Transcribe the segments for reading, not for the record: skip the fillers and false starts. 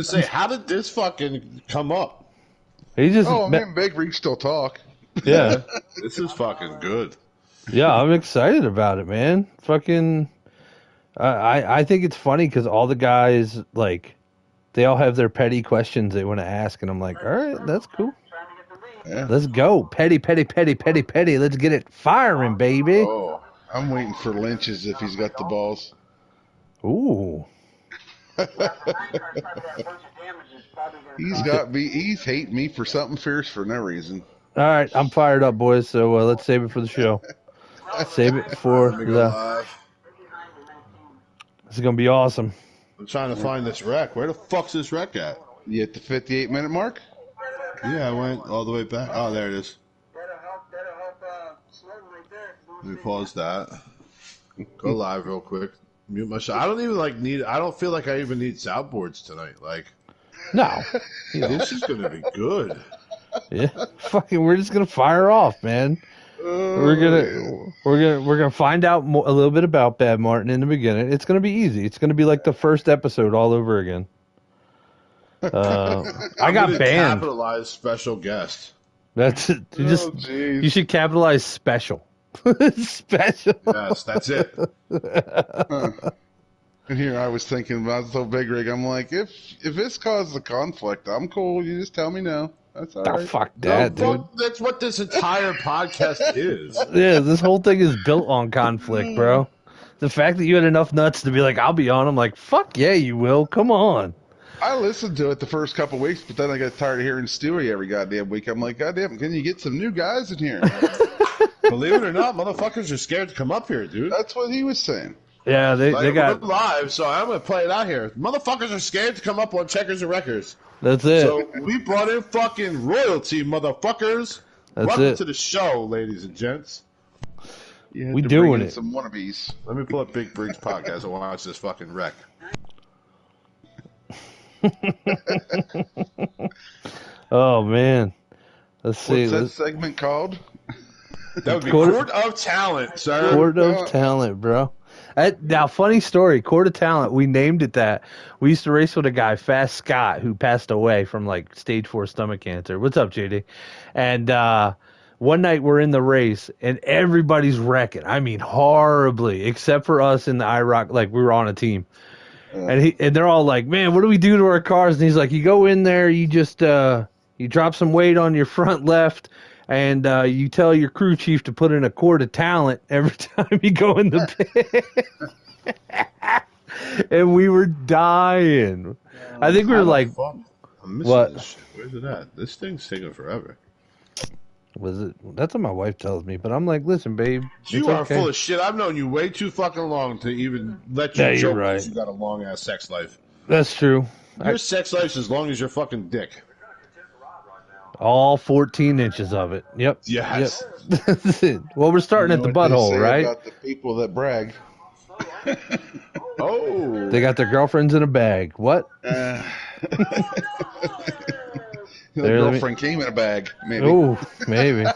Say, how did this fucking come up? He just. Oh, me and Big Reach still talk. Yeah. This is fucking good. Yeah, I'm excited about it, man. Fucking. I think it's funny because all the guys, like, they all have their petty questions they want to ask, and I'm like, all right, that's cool. Yeah. Let's go. Petty. Let's get it firing, baby. Oh, I'm waiting for Lynch's if he's got the balls. Ooh. He's got me. He's hating me for something fierce for no reason. All right, I'm fired up, boys. So let's save it for the show. Save it for the. This is gonna be awesome. I'm trying to find this wreck. Where the fuck's this wreck at? You at the 58-minute mark? Yeah, I went all the way back. Oh, there it is. Let me pause that. Go live real quick. Mute my shot. I don't even I don't feel like I even need soundboards tonight. Like, No. this is gonna be good. Yeah. Fucking, we're just gonna fire off, man. We're gonna find out a little bit about Bad Martin in the beginning. It's gonna be easy. It's gonna be like the first episode all over again. I got banned. Capitalize special guest. That's it. You should capitalize special. Special. Yes, that's it. And here I was thinking about so Big Rig. I'm like, if this causes a conflict, I'm cool. You just tell me no. That's all right. Fuck that, dude. That's what this entire podcast is. Yeah, this whole thing is built on conflict, bro. The fact that you had enough nuts to be like, I'll be on, I'm like, fuck yeah, you will. Come on. I listened to it the first couple weeks, but then I got tired of hearing Stewie every goddamn week. I'm like, goddamn, can you get some new guys in here? Believe it or not, motherfuckers are scared to come up here, dude. That's what he was saying. Yeah, they got we're live, so I'm gonna play it out here. Motherfuckers are scared to come up on Checkers and Records. That's it. So we brought in fucking royalty, motherfuckers. Welcome to the show, ladies and gents. We doing it. Some wannabes. Let me pull up Big Briggs podcast and watch this fucking wreck. Oh man, let's see. What's that segment called? That would be Court of Talent, sir. Court of Talent, bro. Now, funny story. Court of Talent. We named it that. We used to race with a guy, Fast Scott, who passed away from like stage 4 stomach cancer. What's up, JD? And one night we're in the race and everybody's wrecking. I mean, horribly, except for us in the IROC. Like we were on a team. And they're all like, man, what do we do to our cars? And he's like, you go in there, you just you drop some weight on your front left, and you tell your crew chief to put in a quart of talent every time you go in the pit. And we were dying. I think we were like, what? This shit. Where's it at? This thing's taking forever. Was it? That's what my wife tells me. But I'm like, listen, babe. You are full of shit. I've known you way too fucking long to even let you joke that you got a long ass sex life. That's true. Your sex life's as long as your fucking dick. All 14 inches of it. Yep. Yes. Yep. Well, we're starting at the butthole, right? About the people that brag. Oh. They got their girlfriends in a bag. What? The girlfriend came in a bag, maybe. Oh, maybe. And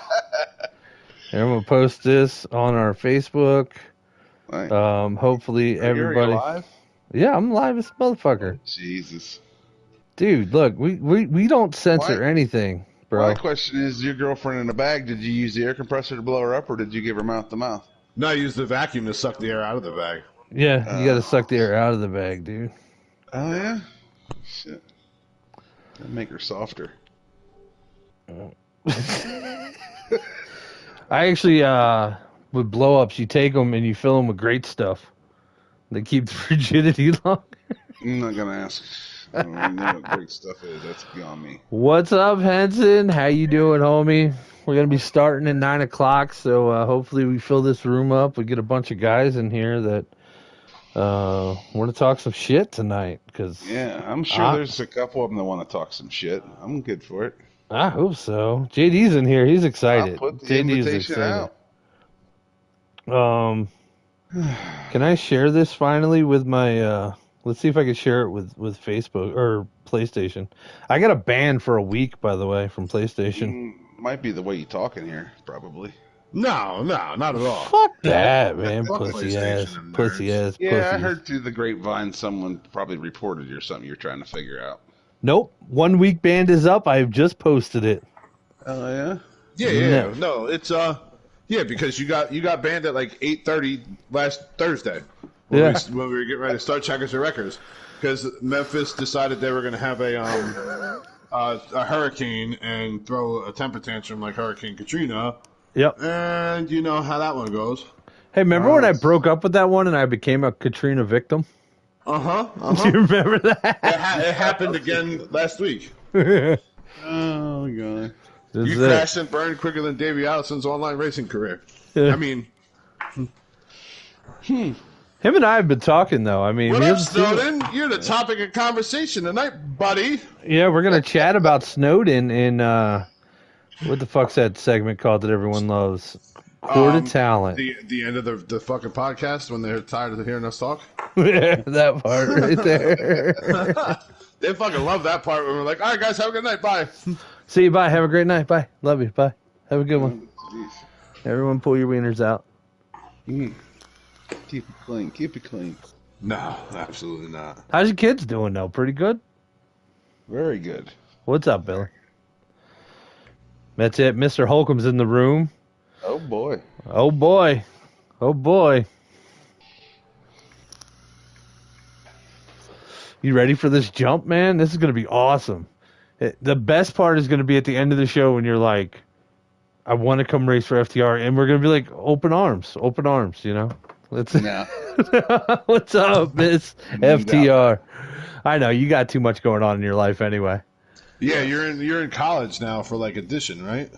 I'm going to post this on our Facebook. Right. Hopefully everybody. Live? Yeah, I'm live as a motherfucker. Jesus. Dude, look, we don't censor anything, bro. My question is, your girlfriend in a bag, did you use the air compressor to blow her up, or did you give her mouth to mouth? No, I used the vacuum to suck the air out of the bag. Yeah, you got to suck the air out of the bag, dude. Oh, yeah? Shit. That'd make her softer. I actually, with blow-ups, you take them and you fill them with great stuff. They keep the rigidity long. I'm not going to ask. I don't know what great stuff is. That's beyond me. What's up, Henson? How you doing, homie? We're going to be starting at 9 o'clock, so hopefully we fill this room up. We get a bunch of guys in here that want to talk some shit tonight. Yeah, I'm sure there's a couple of them that want to talk some shit. I'm good for it. I hope so. JD's in here. He's excited. I'll put the JD's invitation excited. Out. Can I share this finally with my let's see if I can share it with Facebook or PlayStation. I got a ban for a week, by the way, from PlayStation. Might be the way you talk in here, probably. No, not at all. Fuck that, man. Fuck Pussy ass. PlayStation Pussy ass. Yeah, I pussy. heard through the grapevine someone probably reported you or something you're trying to figure out. Nope. 1 week band is up. I've just posted it. Oh yeah. Yeah. No, it's because you got banned at like 8:30 last Thursday when we were getting ready to start Checkers and Records because Memphis decided they were going to have a hurricane and throw a temper tantrum like Hurricane Katrina. Yep. And you know how that one goes. Hey, remember when I broke up with that one and I became a Katrina victim? Uh-huh. Do you remember that? It happened again last week. Oh god. You crashed and burned quicker than Davey Allison's online racing career. I mean, him and I have been talking though. I mean, what up, Snowden? You're the topic of conversation tonight, buddy. Yeah, we're gonna chat about Snowden in what the fuck's that segment called that everyone loves? Court of Talent. The end of the fucking podcast when they're tired of hearing us talk. Yeah, that part right there. They fucking love that part when we're like, all right, guys, have a good night. Bye. See you. Bye. Have a great night. Bye. Love you. Bye. Have a good one. Everyone pull your wieners out. Keep it clean. Keep it clean. No, absolutely not. How's your kids doing though? Pretty good? Very good. What's up, Billy? That's it. Mr. Holcomb's in the room. Oh boy. Oh boy. Oh boy. You ready for this jump, man? This is going to be awesome. The best part is going to be at the end of the show when you're like, I want to come race for FTR. And we're going to be like, open arms, you know? Let's. Nah. What's up, Miss FTR? I know, you got too much going on in your life anyway. Yeah, you're in college now for like addition, right?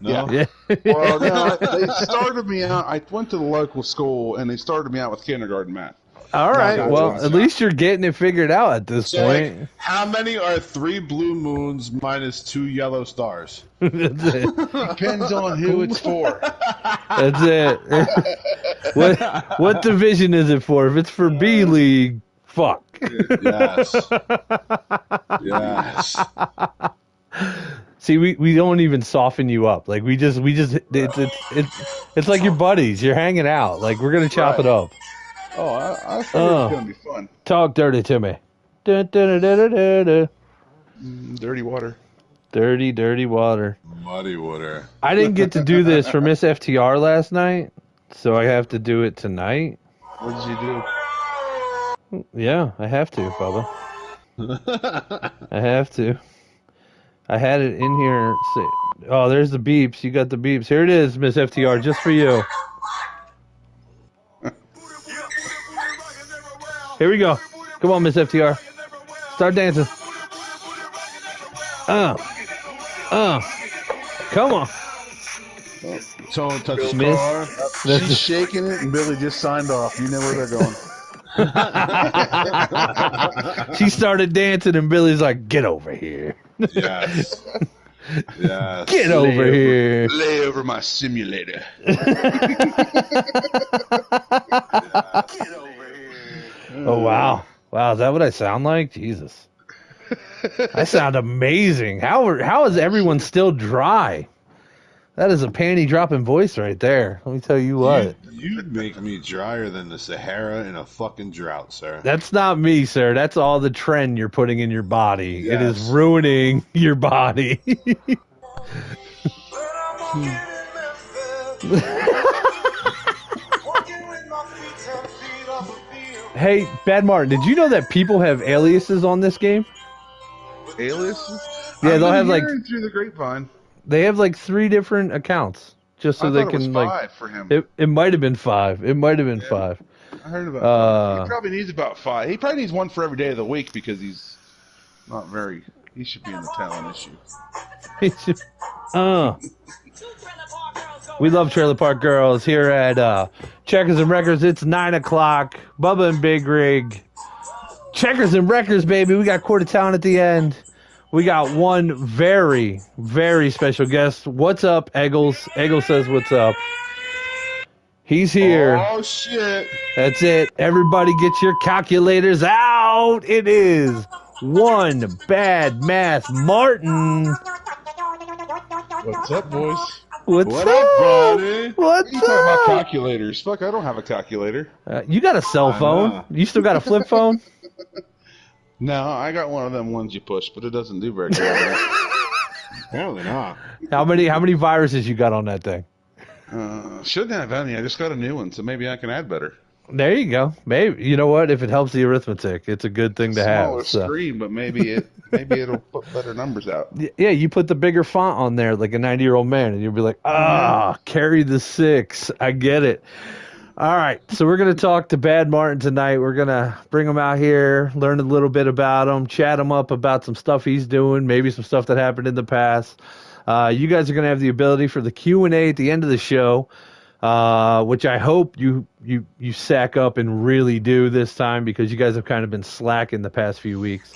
No? Yeah. Well, no, they started me out. I went to the local school, and they started me out with kindergarten math. All right. Well, at least you're getting it figured out at this point. Like, how many are 3 blue moons minus 2 yellow stars? That's it. Depends on who it's for. That's it. What division is it for? If it's for B League, fuck. Yes. Yes. See, we don't even soften you up. Like we just it's like your buddies. You're hanging out. Like we're gonna chop it up. Oh, I figured it was gonna be fun. Talk dirty to me. Dirty water. Dirty water. Muddy water. I didn't get to do this for Miss FTR last night, so I have to do it tonight. What did you do? Yeah, I have to, Bubba. I have to. I had it in here. Oh, there's the beeps. You got the beeps. Here it is, Miss FTR, just for you. Here we go. Come on, Miss FTR. Start dancing. Come on. Someone touch the Miss. car. She's shaking it, and Billy just signed off. You know where they're going. She started dancing, and Billy's like, "Get over here." Yes. Yes. Get over here. Lay over my simulator. Oh, wow. Wow, is that what I sound like? Jesus. I sound amazing. How is everyone still dry? That is a panty dropping voice right there. Let me tell you what. You make me drier than the Sahara in a fucking drought, sir. That's not me, sir. That's all the trend you're putting in your body. Yes. It is ruining your body. Hey, Bad Martin, did you know that people have aliases on this game? Aliases? Yeah, they'll have like through the grapevine. they have like 3 different accounts just so I they thought can it was like 5 for him. It might have been 5. It might have been 5. I heard about. He probably needs about 5. He probably needs one for every day of the week because he's not very. He should be in the talent issue. We love Trailer Park Girls here at Checkers and Records. It's 9 o'clock. Bubba and Big Rig. Checkers and Records, baby. We got Court of Talent at the end. We got one very, very special guest. What's up, Eggles? Eggles says what's up. He's here. Oh, shit. That's it. Everybody get your calculators out. It is one Bad Math Martin. What's up, boys? What's What up, up, buddy? What's What are you talking about up? calculators? Fuck, I don't have a calculator. You got a cell phone. know. You still got a flip phone? No, I got one of them ones you push, but it doesn't do very good. Apparently not. How many viruses you got on that thing? Shouldn't have any. I just got a new one, so maybe I can add better. There you go. Maybe you know what? If it helps the arithmetic, it's a good thing to Smaller have. So. screen, but maybe it'll put better numbers out. Yeah, you put the bigger font on there, like a 90-year-old man, and you'll be like, carry the 6. I get it. All right, so we're going to talk to Bad Martin tonight. We're going to bring him out here, learn a little bit about him, chat him up about some stuff he's doing, maybe some stuff that happened in the past. You guys are going to have the ability for the Q&A at the end of the show, which I hope you sack up and really do this time, because you guys have kind of been slacking the past few weeks.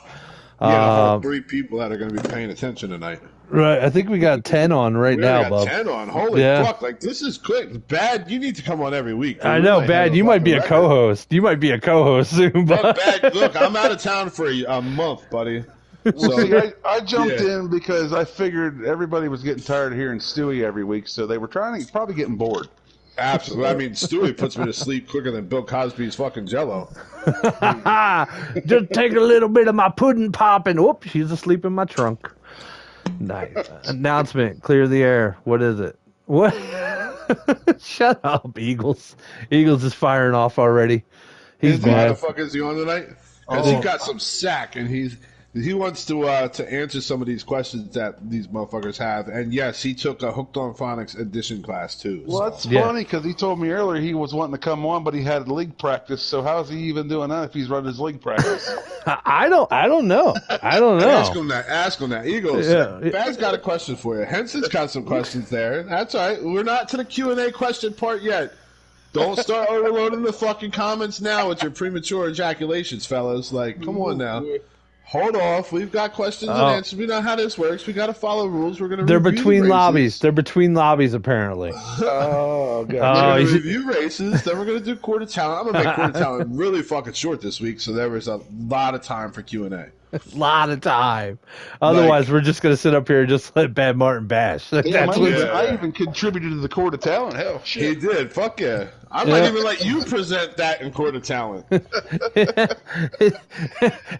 Yeah, 3 people that are going to be paying attention tonight. Right, I think we got 10 on now, we got Bub. 10 on. Holy fuck! Like, this is quick. Bad, you need to come on every week. I know, Bad. You might be a co-host. You might be a co-host soon. But Look, I'm out of town for a month, buddy. So see, I jumped in because I figured everybody was getting tired of hearing Stewie every week, so they were probably getting bored. Absolutely. I mean, Stewie puts me to sleep quicker than Bill Cosby's fucking Jello. Just take a little bit of my pudding pop and whoop, she's asleep in my trunk. Nice. Announcement. Clear the air. What is it? What? Shut up, Eagles. Eagles is firing off already. He's Why mad. the fuck is he on tonight? Because he got some sack, and he wants to answer some of these questions that these motherfuckers have. And yes, he took a Hooked on Phonics edition class too. Well, that's funny because he told me earlier he was wanting to come on, but he had league practice. So how's he even doing that if he's running his league practice? I don't know. Ask him that. Eagles, Bad's got a question for you. Henson's got some questions there. That's all right. We're not to the Q&A question part yet. Don't start overloading the fucking comments now with your premature ejaculations, fellas. Like, come on now. Hold off. We've got questions and answers. We know how this works. We got to follow rules. We're going to They're between lobbies. They're between lobbies, apparently. Oh, God. We're going to review races. Then we're going to do quarter talent. I'm going to make quarter talent really fucking short this week, so there was a lot of time for Q&A. A lot of time. Otherwise, we're just going to sit up here and just let Bad Martin bash. I even contributed to the Court of Talent. Hell, shit. He did. Fuck yeah. I might even let you present that in Court of Talent.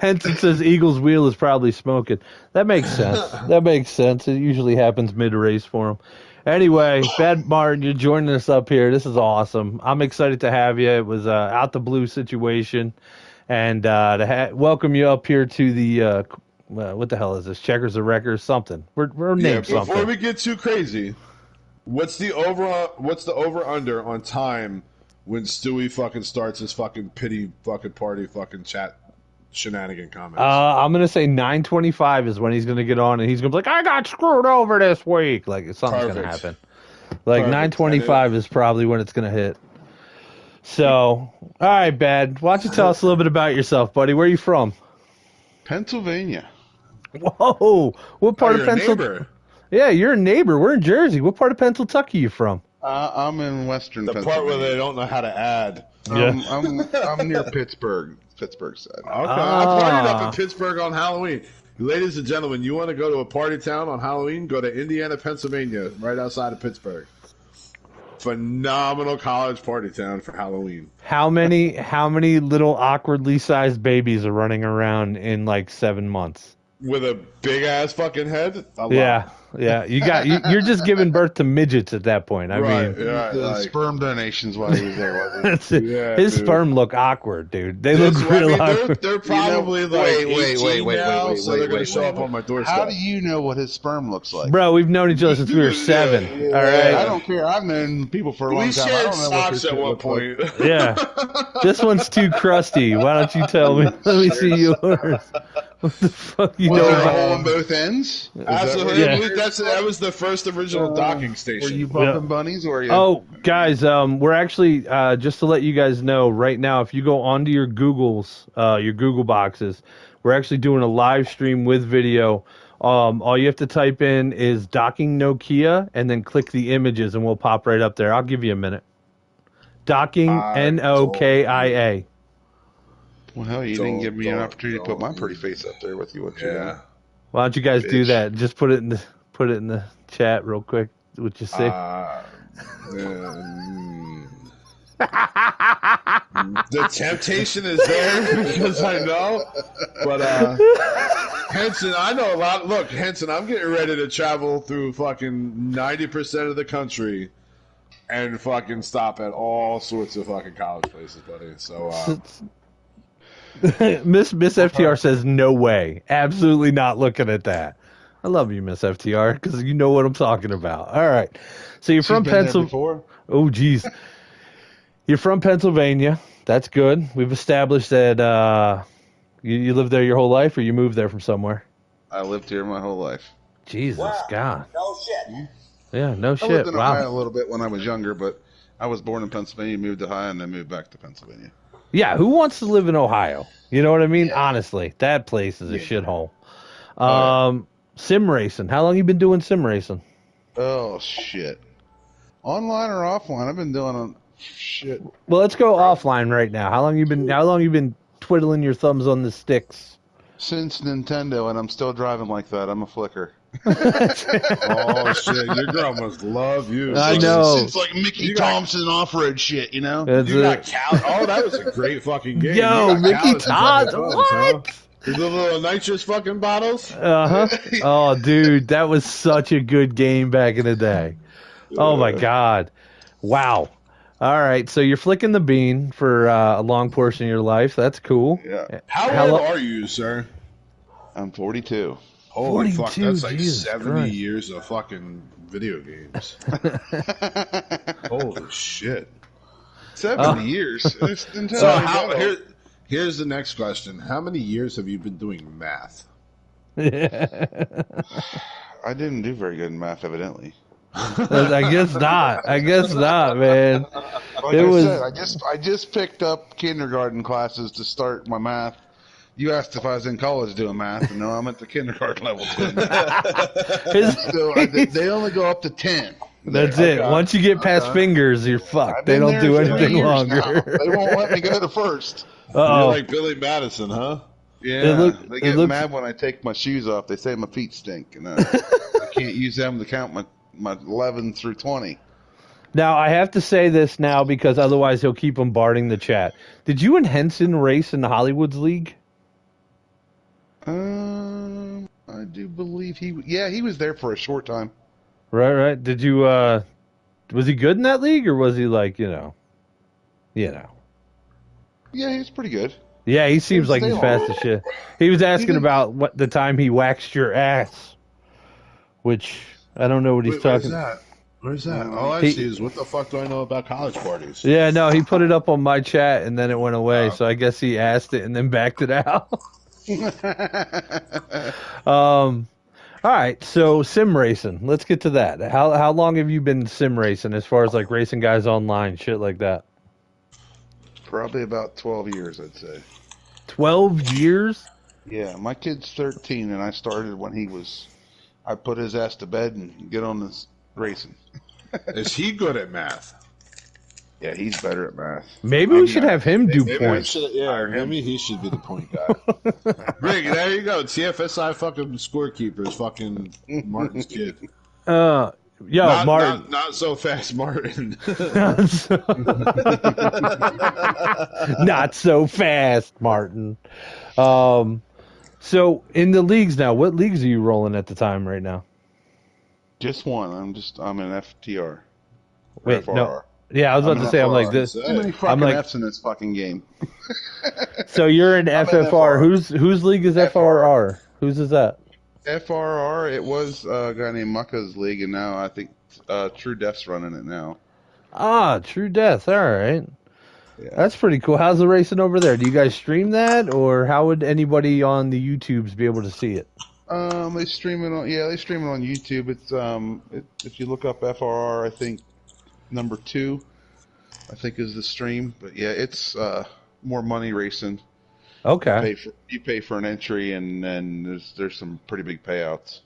Henson says Eagles' wheel is probably smoking. That makes sense. It usually happens mid-race for him. Anyway, Bad Martin, you're joining us up here. This is awesome. I'm excited to have you. It was out the blue situation. And to welcome you up here to the what the hell is this? Checkers or Wreckers? Something. We're named something. Before we get too crazy, what's the over under on time when Stewie fucking starts his fucking pity fucking party fucking chat shenanigan comments? I'm gonna say 9:25 is when he's gonna get on, and he's gonna be like, "I got screwed over this week." Like something's gonna happen. Like 9:25 is probably when it's gonna hit. So, all right, Bad. Why don't you tell us a little bit about yourself, buddy? Where are you from? Pennsylvania. Whoa! What part of Pennsylvania? Yeah, you're a neighbor. We're in Jersey. What part of Pennsylvania are you from? I'm in western Pennsylvania. The part where they don't know how to add. I'm near Pittsburgh side. Okay. I partied up in Pittsburgh on Halloween. Ladies and gentlemen, you want to go to a party town on Halloween? Go to Indiana, Pennsylvania, right outside of Pittsburgh. Phenomenal college party town for Halloween. How many little awkwardly sized babies are running around in like 7 months? With a big ass fucking head? Yeah. You're just giving birth to midgets at that point. I mean, the sperm donations while he was there, wasn't it? His sperm look awkward, dude. They look real awkward. They're probably wait, so they're going to show up on my doorstep. How do you know what his sperm looks like? Bro, we've known each other since we were 7. All right. I don't care. I've known people for a long time. We shared socks at one point. Yeah. This one's too crusty. Why don't you tell me? Let me see yours. What the fuck you know about hole on both ends? Absolutely. That was the first original docking station. Were you bumping bunnies or are you? Oh, guys, we're actually just to let you guys know right now, if you go onto your Google boxes, we're actually doing a live stream with video. All you have to type in is docking Nokia and then click the images and we'll pop right up there. I'll give you a minute. Docking Nokia. Well, hell, you didn't give me an opportunity to put my pretty face up there with you. What you doing? Why don't you guys do that? Just put it in the chat real quick. What you say? The temptation is there because I know, but Henson, I know a lot. Look, Henson, I'm getting ready to travel through fucking 90% of the country and fucking stop at all sorts of fucking college places, buddy. So, Miss FTR says no way, absolutely not looking at that. I love you, Miss FTR, because you know what I'm talking about. All right, so you're from Pennsylvania. Oh, geez. You're from Pennsylvania. That's good. We've established that you lived there your whole life, or you moved there from somewhere? I lived here my whole life. Jesus, wow. God. No shit. Yeah, no shit. I lived in wow. Ohio a little bit when I was younger, but I was born in Pennsylvania, moved to Ohio, and then moved back to Pennsylvania. Yeah, who wants to live in Ohio? You know what I mean? Yeah. Honestly, that place is a shithole. Sim racing. How long you been doing sim racing? Oh, shit. Online or offline? I've been doing shit. Well, let's go offline right now. How long you been twiddling your thumbs on the sticks? Since Nintendo, and I'm still driving like that. I'm a flicker. Oh shit! Your girl must love you. I know. It's like Mickey Thompson off-road shit, you know. You got Cal. Oh, that was a great fucking game. Yo, Mickey Thompson. What? The little nitrous fucking bottles. Oh, dude, that was such a good game back in the day. Oh my God! Wow. All right, so you're flicking the bean for a long portion of your life. That's cool. Yeah. How old are you, sir? I'm 42. Holy fuck, that's like Jesus 70 Christ. years of fucking video games. Holy shit. 70 years. So here's the next question. How many years have you been doing math? I didn't do very good in math, evidently. I guess not. I guess not, man. Said, I just picked up kindergarten classes to start my math. You asked if I was in college doing math, and no, I'm at the kindergarten level. So they only go up to 10. That's it. Once you get past fingers, you're fucked. They don't do anything longer. They won't let me go to first. You're like Billy Madison, huh? Yeah, they get mad when I take my shoes off. They say my feet stink, and I can't use them to count my 11 through 20. Now, I have to say this now because otherwise he'll keep bombarding the chat. Did you and Henson race in the Hollywoods League? I do believe he was there for a short time. Right. Did you, was he good in that league, or was he like, you know? Yeah, he's pretty good. Yeah, he seems like he's fast as shit. He was asking about what the time he waxed your ass, which I don't know what he's talking about. Where's that? All I see is what the fuck do I know about college parties? Yeah, no, he put it up on my chat and then it went away. So I guess he asked it and then backed it out. All right, so sim racing. Let's get to that. How long have you been sim racing as far as like racing guys online, shit like that? Probably about 12 years, I'd say. 12 years? Yeah, my kid's 13, and I started when I put his ass to bed and get on this racing. Is he good at math? Yeah, he's better at math. Maybe we should have him do points. Maybe he should be the point guy. Rick, there you go. TFSI fucking scorekeeper is fucking Martin's kid. Martin. Not so fast, Martin. Not so fast, Martin. So in the leagues now, what leagues are you rolling at the time right now? Just one. I'm an FTR. Wait, FRR. no. Yeah, I was about to say, I'm like this. Too many fucking F's in this fucking game. So you're in FFR. Whose league is FRR? Whose is that? FRR, it was a guy named Mucka's league, and now I think True Death's running it now. Ah, True Death. All right. Yeah. That's pretty cool. How's the racing over there? Do you guys stream that, or how would anybody on the YouTubes be able to see it? They stream it on YouTube. It's if you look up FRR, I think number 2, I think is the stream. But yeah, it's more money racing. Okay. You pay for an entry, and then there's some pretty big payouts.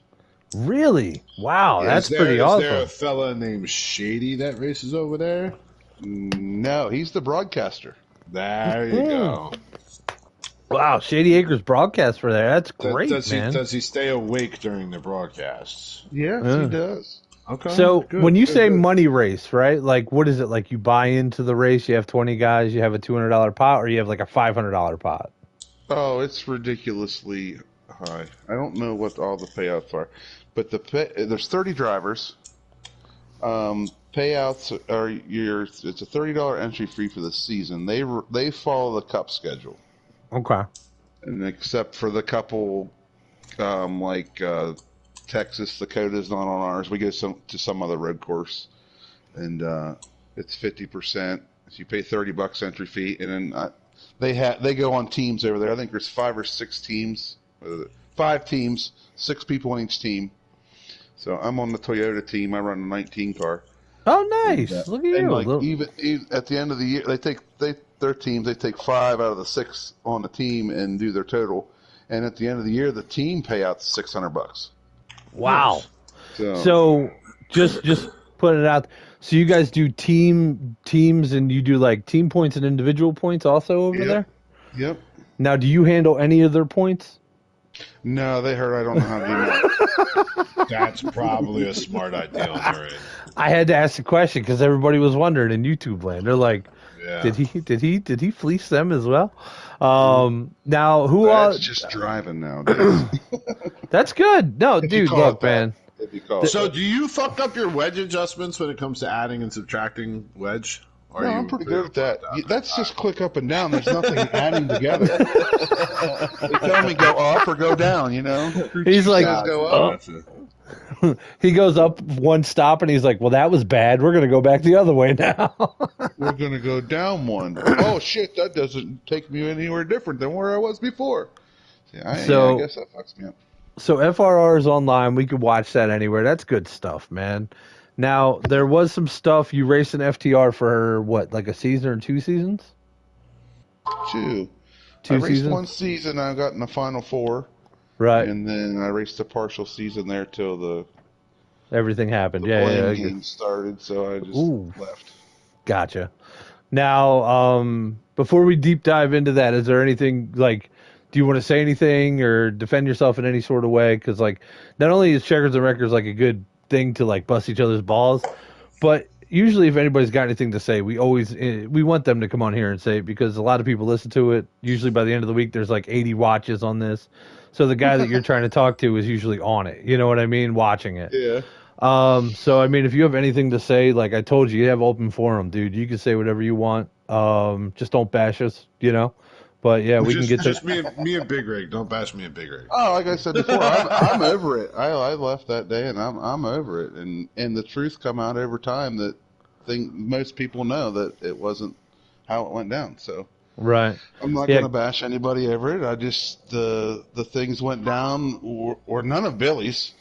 Really? Wow, that's pretty awesome. Is there a fella named Shady that races over there? No, he's the broadcaster. There you go. Wow, Shady Acres broadcast for there. That's great, does man. Does he stay awake during the broadcasts? Yes, he does. Okay. So good, when you good, say good. money race, right? Like, what is it? Like, you buy into the race, you have 20 guys, you have a $200 pot, or you have like a $500 pot? Oh, it's ridiculously high. I don't know what all the payouts are, but there's 30 drivers. Payouts are it's a $30 entry fee for the season. They follow the cup schedule, Okay. and except for the couple like Texas, Dakota's not on ours. We go to some other road course, and it's 50%. So you pay $30 entry fee, and then they go on teams over there. I think there's 5 or 6 teams, 5 teams, 6 people on each team. So I'm on the Toyota team. I run a 19 car. Oh, And, nice. Look at and you. like even at the end of the year, their teams. They take 5 out of the 6 on the team and do their total. And at the end of the year, the team payouts $600. Wow. So So just putting it out. So you guys do teams, and you do like team points and individual points also over there? Yep. Now, do you handle any of their points? No, they heard I don't know how to do that. That's probably a smart idea on their end. I had to ask the question because everybody was wondering in YouTube land. They're like, Yeah. did he fleece them as well? Now who That's just driving nowadays. That's good. No, If you dude, call look, it that. man. If you call it So that. do you fuck up your wedge adjustments when it comes to adding and subtracting wedge? Or No, are you I'm pretty good at that. That's just click up and down. There's nothing adding together. They tell me go up or go down, you know? He's like, Says go up. he goes up one stop and he's like, well, that was bad. We're going to go back the other way now. We're going to go down one. Oh, shit, that doesn't take me anywhere different than where I was before. I guess that fucks me up. So FRR is online. We could watch that anywhere. That's good stuff, man. Now, there was some stuff. You raced an FTR for, what, like a season or 2 seasons? 2. Two I raced seasons? 1 season. I got in the final 4. Right. And then I raced a partial season there till the Everything happened. the Yeah, playing yeah. game started, so I just Ooh. left. Gotcha. Now, before we deep dive into that, is there anything like, do you want to say anything or defend yourself in any sort of way? Because like, not only is Checkers and Wreckers like a good thing to like bust each other's balls, but usually if anybody's got anything to say, we want them to come on here and say it because a lot of people listen to it. Usually by the end of the week, there's like 80 watches on this. So the guy that you're trying to talk to is usually on it. You know what I mean? Watching it. Yeah. So I mean, if you have anything to say, like I told you, you have open forum, dude. You can say whatever you want. Just don't bash us, you know. But yeah, we can get to. Just me and Big Rig. Don't bash me and Big Rig. Oh, like I said before, I'm over it. I left that day, and I'm over it. And the truth come out over time that most people know that it wasn't how it went down. So Right. I'm not going to bash anybody over it. I just the things went down, or none of Billy's,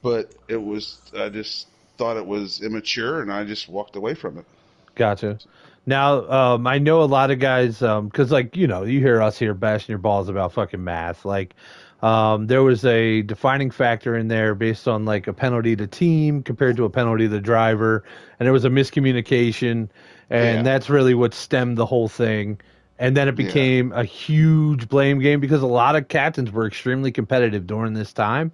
but it was. I just thought it was immature, and I just walked away from it. Gotcha. Now, I know a lot of guys, because like you hear us here bashing your balls about fucking math. Like, there was a defining factor in there based on like a penalty to team compared to a penalty to the driver, and there was a miscommunication, and that's really what stemmed the whole thing. And then it became a huge blame game because a lot of captains were extremely competitive during this time,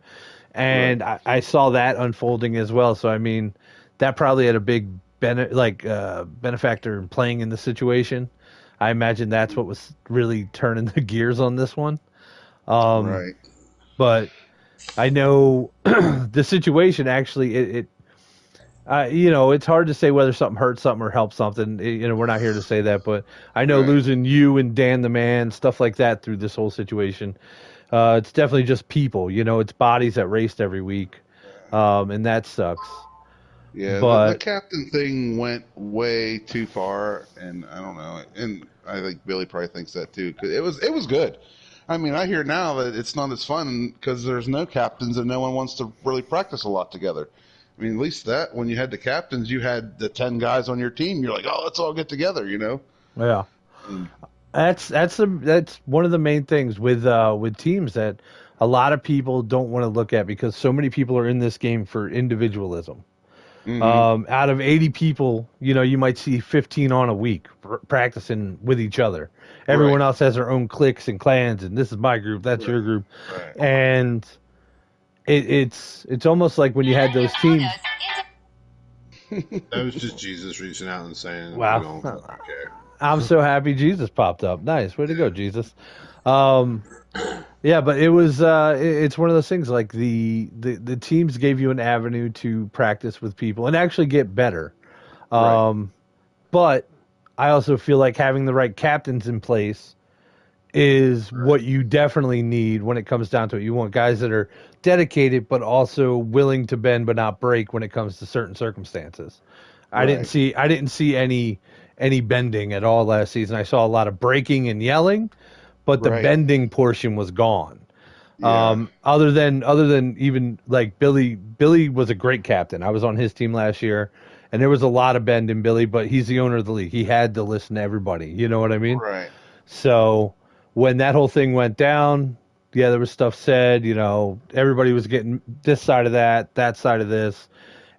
and I saw that unfolding as well. So I mean, that probably had a big benefactor in playing in the situation. I imagine that's what was really turning the gears on this one. Right. But I know the situation actually, it's hard to say whether something hurt something or helped something. We're not here to say that, but I know losing you and Dan the Man, stuff like that through this whole situation, it's definitely just people, it's bodies that raced every week. And that sucks. Yeah, but the captain thing went way too far, and I don't know. And I think Billy probably thinks that too. 'Cause it was good. I mean, I hear now that it's not as fun because there's no captains and no one wants to really practice a lot together. I mean, at least that when you had the captains, you had the 10 guys on your team. You're like, oh, let's all get together, Yeah, that's one of the main things with teams that a lot of people don't want to look at because so many people are in this game for individualism. Mm-hmm. Out of 80 people, you might see 15 on a week practicing with each other. Everyone else has their own cliques and clans, and this is my group, that's your group, and it's almost like when you had those teams. That was just Jesus reaching out and saying, Wow. "We don't care." I'm so happy Jesus popped up. Nice. Way to go, Jesus. Yeah, but it was it's one of those things like the teams gave you an avenue to practice with people and actually get better. Right. But I also feel like having the right captains in place is what you definitely need when it comes down to it. You want guys that are dedicated but also willing to bend but not break when it comes to certain circumstances. Right. I didn't see any bending at all last season. I saw a lot of breaking and yelling, but the Right. bending portion was gone. Yeah. Other than even like Billy was a great captain. I was on his team last year, and there was a lot of bend in Billy, but he's the owner of the league. He had to listen to everybody. You know what I mean? Right. So when that whole thing went down, yeah, there was stuff said. You know, everybody was getting this side of that side of this,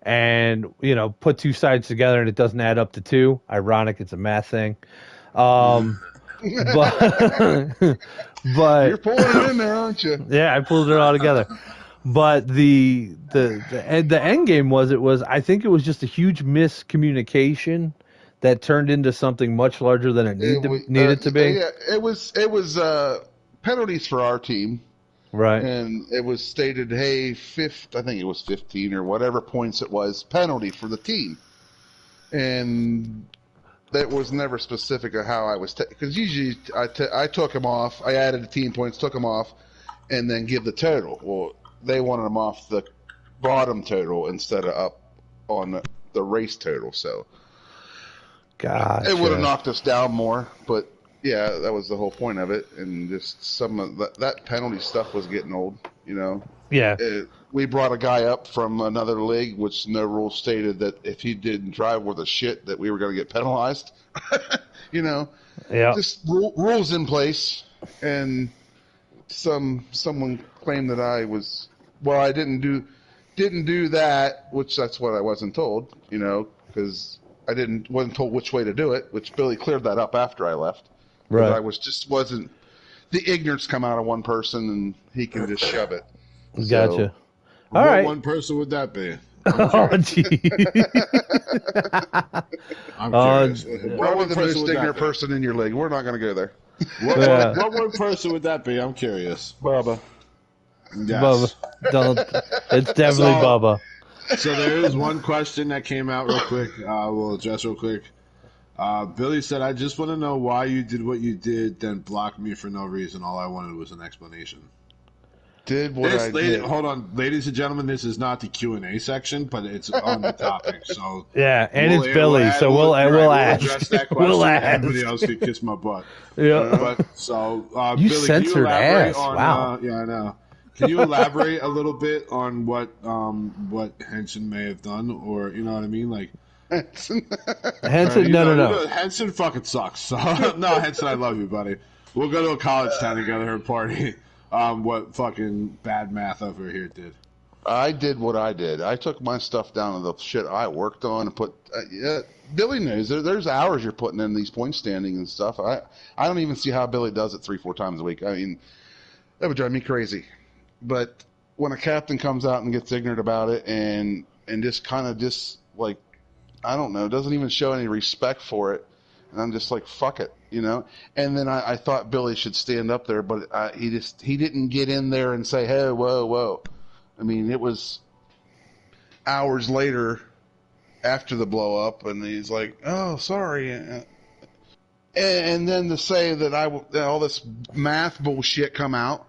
and put two sides together and it doesn't add up to two. Ironic, it's a math thing. But You're but pulling it in there, aren't you? yeah, I pulled it all together. But the end game was I think it was just a huge miscommunication that turned into something much larger than it needed to be. Yeah, it was penalties for our team, Right. and it was stated, hey, I think it was 15 or whatever points it was, penalty for the team, and that was never specific of how I was because usually I took them off, I added the team points, took them off, and then give the total. Well, they wanted them off the bottom total instead of up on the race total, so. Gotcha. It would have knocked us down more, but yeah, that was the whole point of it. And just some of that penalty stuff was getting old, Yeah. We brought a guy up from another league, which no rule stated that if he didn't drive worth a shit, that we were going to get penalized. Yeah. Just rules in place. And someone claimed that I didn't do that, which that's what I wasn't told, because I wasn't told which way to do it, which Billy cleared that up after I left. Right. I wasn't the ignorance come out of one person and he can just shove it. Gotcha. All What right. one person would that be? Oh, gee. I'm curious. Probably the most ignorant person in your league. We're not going to go there. What one person would that be? I'm curious. Bubba. Yes. Bubba. Don't. It's definitely Bubba. So there is one question that came out real quick. We'll address real quick. Billy said, "I just want to know why you did what you did, then blocked me for no reason. All I wanted was an explanation." Did Hold on, ladies and gentlemen. This is not the Q&A section, but it's on the topic. So yeah, and it's Billy, so we'll ask. Address that question. We'll ask. Everybody else can kiss my butt. Yeah. But so You Billy, censored can you elaborate ass. on, Wow. Yeah, I know. Can you elaborate a little bit on what Henson may have done, or you know what I mean, like? Henson, no. Henson fucking sucks. So, no, Henson, I love you, buddy. We'll go to a college town together and party. What fucking bad math over here did. I did what I did. I took my stuff down to the shit I worked on and put. Billy knows there's hours you're putting in these point standing and stuff. I don't even see how Billy does it 3-4 times a week. I mean, that would drive me crazy. But when a captain comes out and gets ignorant about it and just kind of just like, I don't know, doesn't even show any respect for it, and I'm just like, fuck it, And then I thought Billy should stand up there, but he didn't get in there and say, hey, whoa. I mean, it was hours later after the blow up, and he's like, oh, sorry. And then to say that all this math bullshit come out.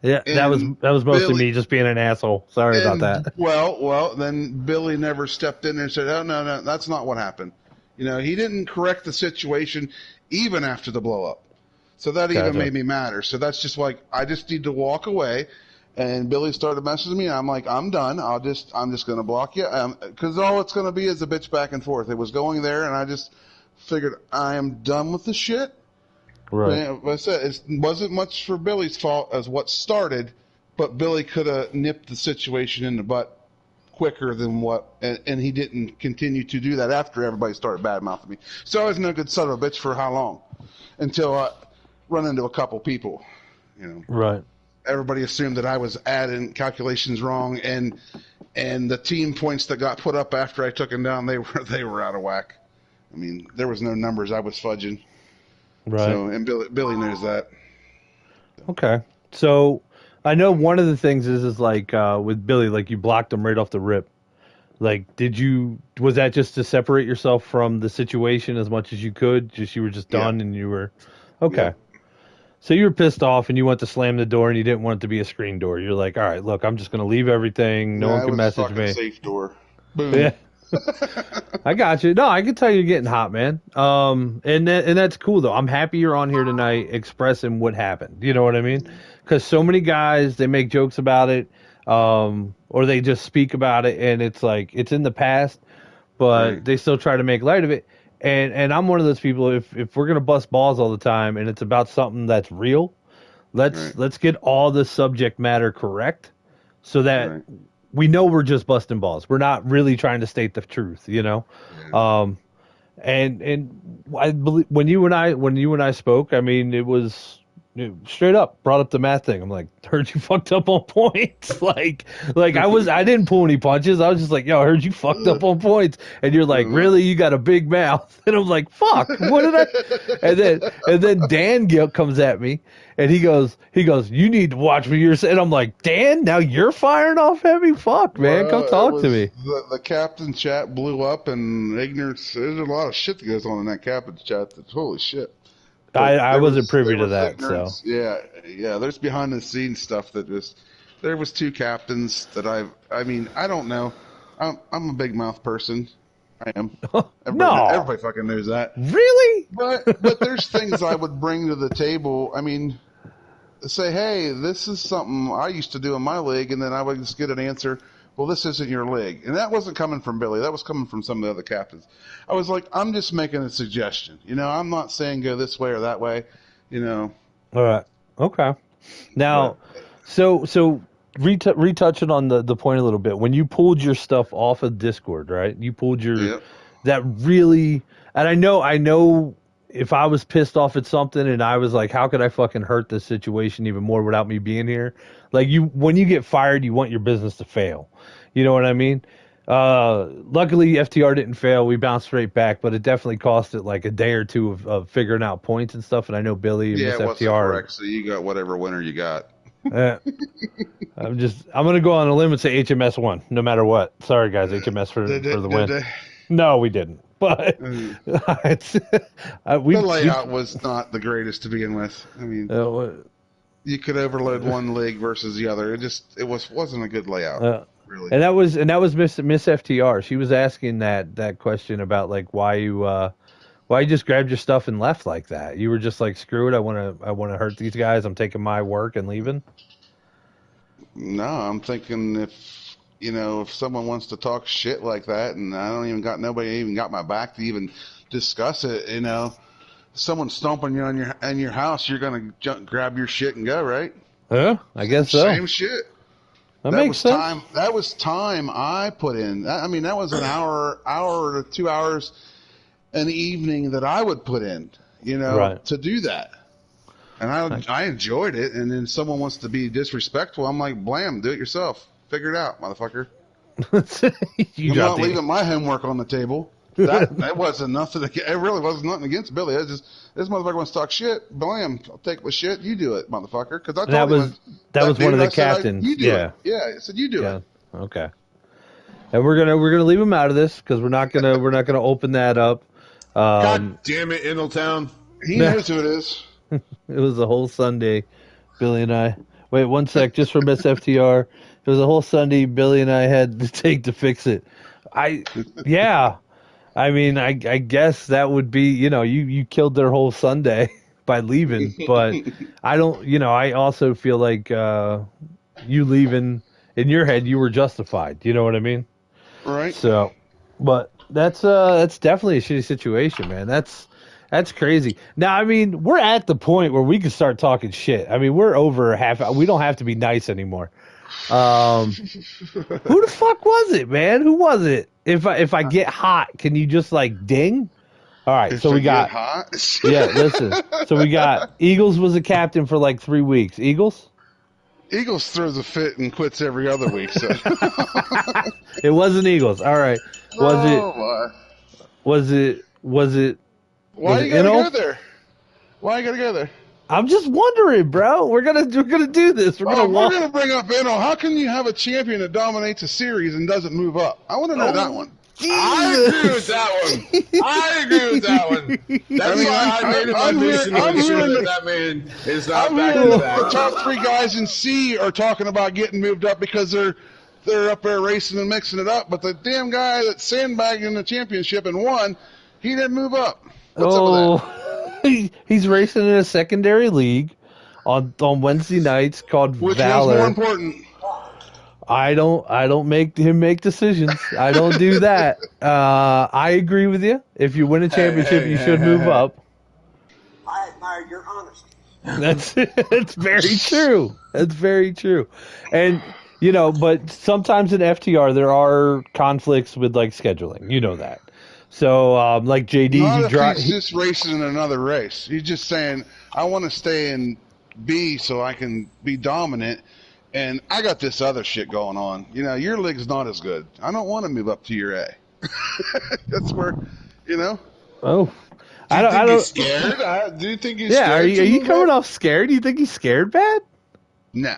Yeah, that was mostly me just being an asshole. Sorry about that. Well, then Billy never stepped in there and said, oh, no, that's not what happened. He didn't correct the situation even after the blow up. So that even made me madder. So that's just like, I just need to walk away. And Billy started messaging me. I'm like, I'm done. I'm just going to block you. Because all it's going to be is a bitch back and forth. It was going there, and I just figured I am done with the shit. Right. Like I said, it wasn't much for Billy's fault as what started, but Billy could have nipped the situation in the butt quicker than and he didn't continue to do that after everybody started bad-mouthing me. So I was no good son of a bitch for how long? Until I run into a couple people, Right. Everybody assumed that I was adding calculations wrong, and And the team points that got put up after I took him down, they were out of whack. I mean, there was no numbers I was fudging. Right. So, and Billy knows that. Okay. So I know one of the things is like with Billy, like you blocked him right off the rip. Like, was that just to separate yourself from the situation as much as you could? You were just done and you were, okay. Yeah. So you were pissed off and you went to slam the door and you didn't want it to be a screen door. You're like, all right, look, I'm just going to leave everything. No one can message me. Safe door. Boom. Yeah. I got you. No, I can tell you're getting hot, man. And that's cool though. I'm happy you're on here tonight expressing what happened. You know what I mean? Because so many guys, they make jokes about it, or they just speak about it, and it's like it's in the past, but they still try to make light of it. And I'm one of those people. If we're gonna bust balls all the time, and it's about something that's real, let's get all the subject matter correct, so that we know we're just busting balls. We're not really trying to state the truth, you know. Yeah. And I believe when you and I spoke, I mean, it was straight up brought up the math thing. I'm like, heard you fucked up on points. like I didn't pull any punches. I was just like, yo, I heard you fucked up on points. And you're like, really? You got a big mouth. And I'm like, fuck, what did I? And then Dan comes at me and he goes, you need to watch what you're saying. And I'm like, Dan, now you're firing off heavy? Fuck, man, come talk to me. The captain chat blew up and ignorance. There's a lot of shit that goes on in that captain chat. That's holy shit. I wasn't privy to that, ignorance. So yeah. There's behind the scenes stuff that there was two captains that I mean, I don't know. I'm a big mouth person. I am. Everybody fucking knows that. Really? But there's things I would bring to the table. I mean, say, hey, this is something I used to do in my league, and then I would just get an answer. Well, this isn't your league. And that wasn't coming from Billy. That was coming from some of the other captains. I was like, I'm just making a suggestion. You know, I'm not saying go this way or that way, you know. All right. Okay. Now, so retouching on the point a little bit. When you pulled your stuff off of Discord, right? You pulled that really, and I know if I was pissed off at something and I was like, how could I fucking hurt this situation even more without me being here? Like when you get fired, you want your business to fail. You know what I mean? Luckily FTR didn't fail. We bounced straight back, but it definitely cost it like a day or two of figuring out points and stuff. And I know Billy and Miss FTR. Correct. So you got whatever winner you got. I'm going to go on a limb and say HMS won no matter what. Sorry guys, HMS for the win. No, we didn't. But the layout was not the greatest to begin with. I mean, you could overload one league versus the other. It wasn't a good layout, really. And that was Miss FTR. She was asking that question about like why you just grabbed your stuff and left like that. You were just like, screw it. I want to hurt these guys. I'm taking my work and leaving. No, I'm thinking if someone wants to talk shit like that, and nobody even got my back to even discuss it, someone stomping you on your house, you're gonna grab your shit and go, right? Yeah, I guess so. Same shit. That makes sense. That was time I put in. I mean, that was an hour to 2 hours an evening that I would put in, to do that. And I enjoyed it. And then someone wants to be disrespectful. I'm like, blam, do it yourself. Figure it out, motherfucker. I'm not leaving my homework on the table. That wasn't nothing. It really wasn't nothing against Billy. It's just this motherfucker wants to talk shit. Blam! I'll take my shit. You do it, motherfucker. Because I told him that was one of the captains. You do it. Yeah, I said you do it. Okay. And we're gonna leave him out of this because we're not gonna open that up. God damn it, Ingletown. He knows who it is. It was the whole Sunday, Billy and I. Wait one sec, just for Miss FTR. It was a whole Sunday Billy and I had to take to fix it. I mean, I guess that would be, you killed their whole Sunday by leaving, but I don't, I also feel like you leaving, in your head, you were justified. You know what I mean? Right. So, but that's definitely a shitty situation, man. That's crazy. Now, I mean, we're at the point where we can start talking shit. I mean, we're over we don't have to be nice anymore. Who the fuck was it, man? Who was it? If I get hot, can you just like ding? All right, so we got hot. Yeah, listen. So we got Eagles was a captain for like 3 weeks. Eagles? Eagles throws a fit and quits every other week. So It wasn't Eagles. All right. Was it? Why you gotta go there? Why you gotta go there? I'm just wondering, bro. We're gonna do this. We're gonna bring up Inno. How can you have a champion that dominates a series and doesn't move up? I want to know that one. I agree with that one. That's why I made my mission to make sure that man is not back in the back. The top 3 guys in C are talking about getting moved up because they're up there racing and mixing it up. But the damn guy that sandbagged in the championship and won, he didn't move up. What's up with that? He's racing in a secondary league on Wednesday nights called Which Valor. was more important? I don't make him make decisions. I don't do that. I agree with you. If you win a championship, you should move up. I admire your honesty. That's very true. That's very true. And but sometimes in FTR there are conflicts with like scheduling. You know that. So like JD, he's just racing in another race. He's just saying, I want to stay in B so I can be dominant. And I got this other shit going on. Your league's not as good. I don't want to move up to your A. That's where, Oh, I don't. He's scared? Do you think he's scared? Yeah, are you coming off scared? Do you think he's scared bad? Nah.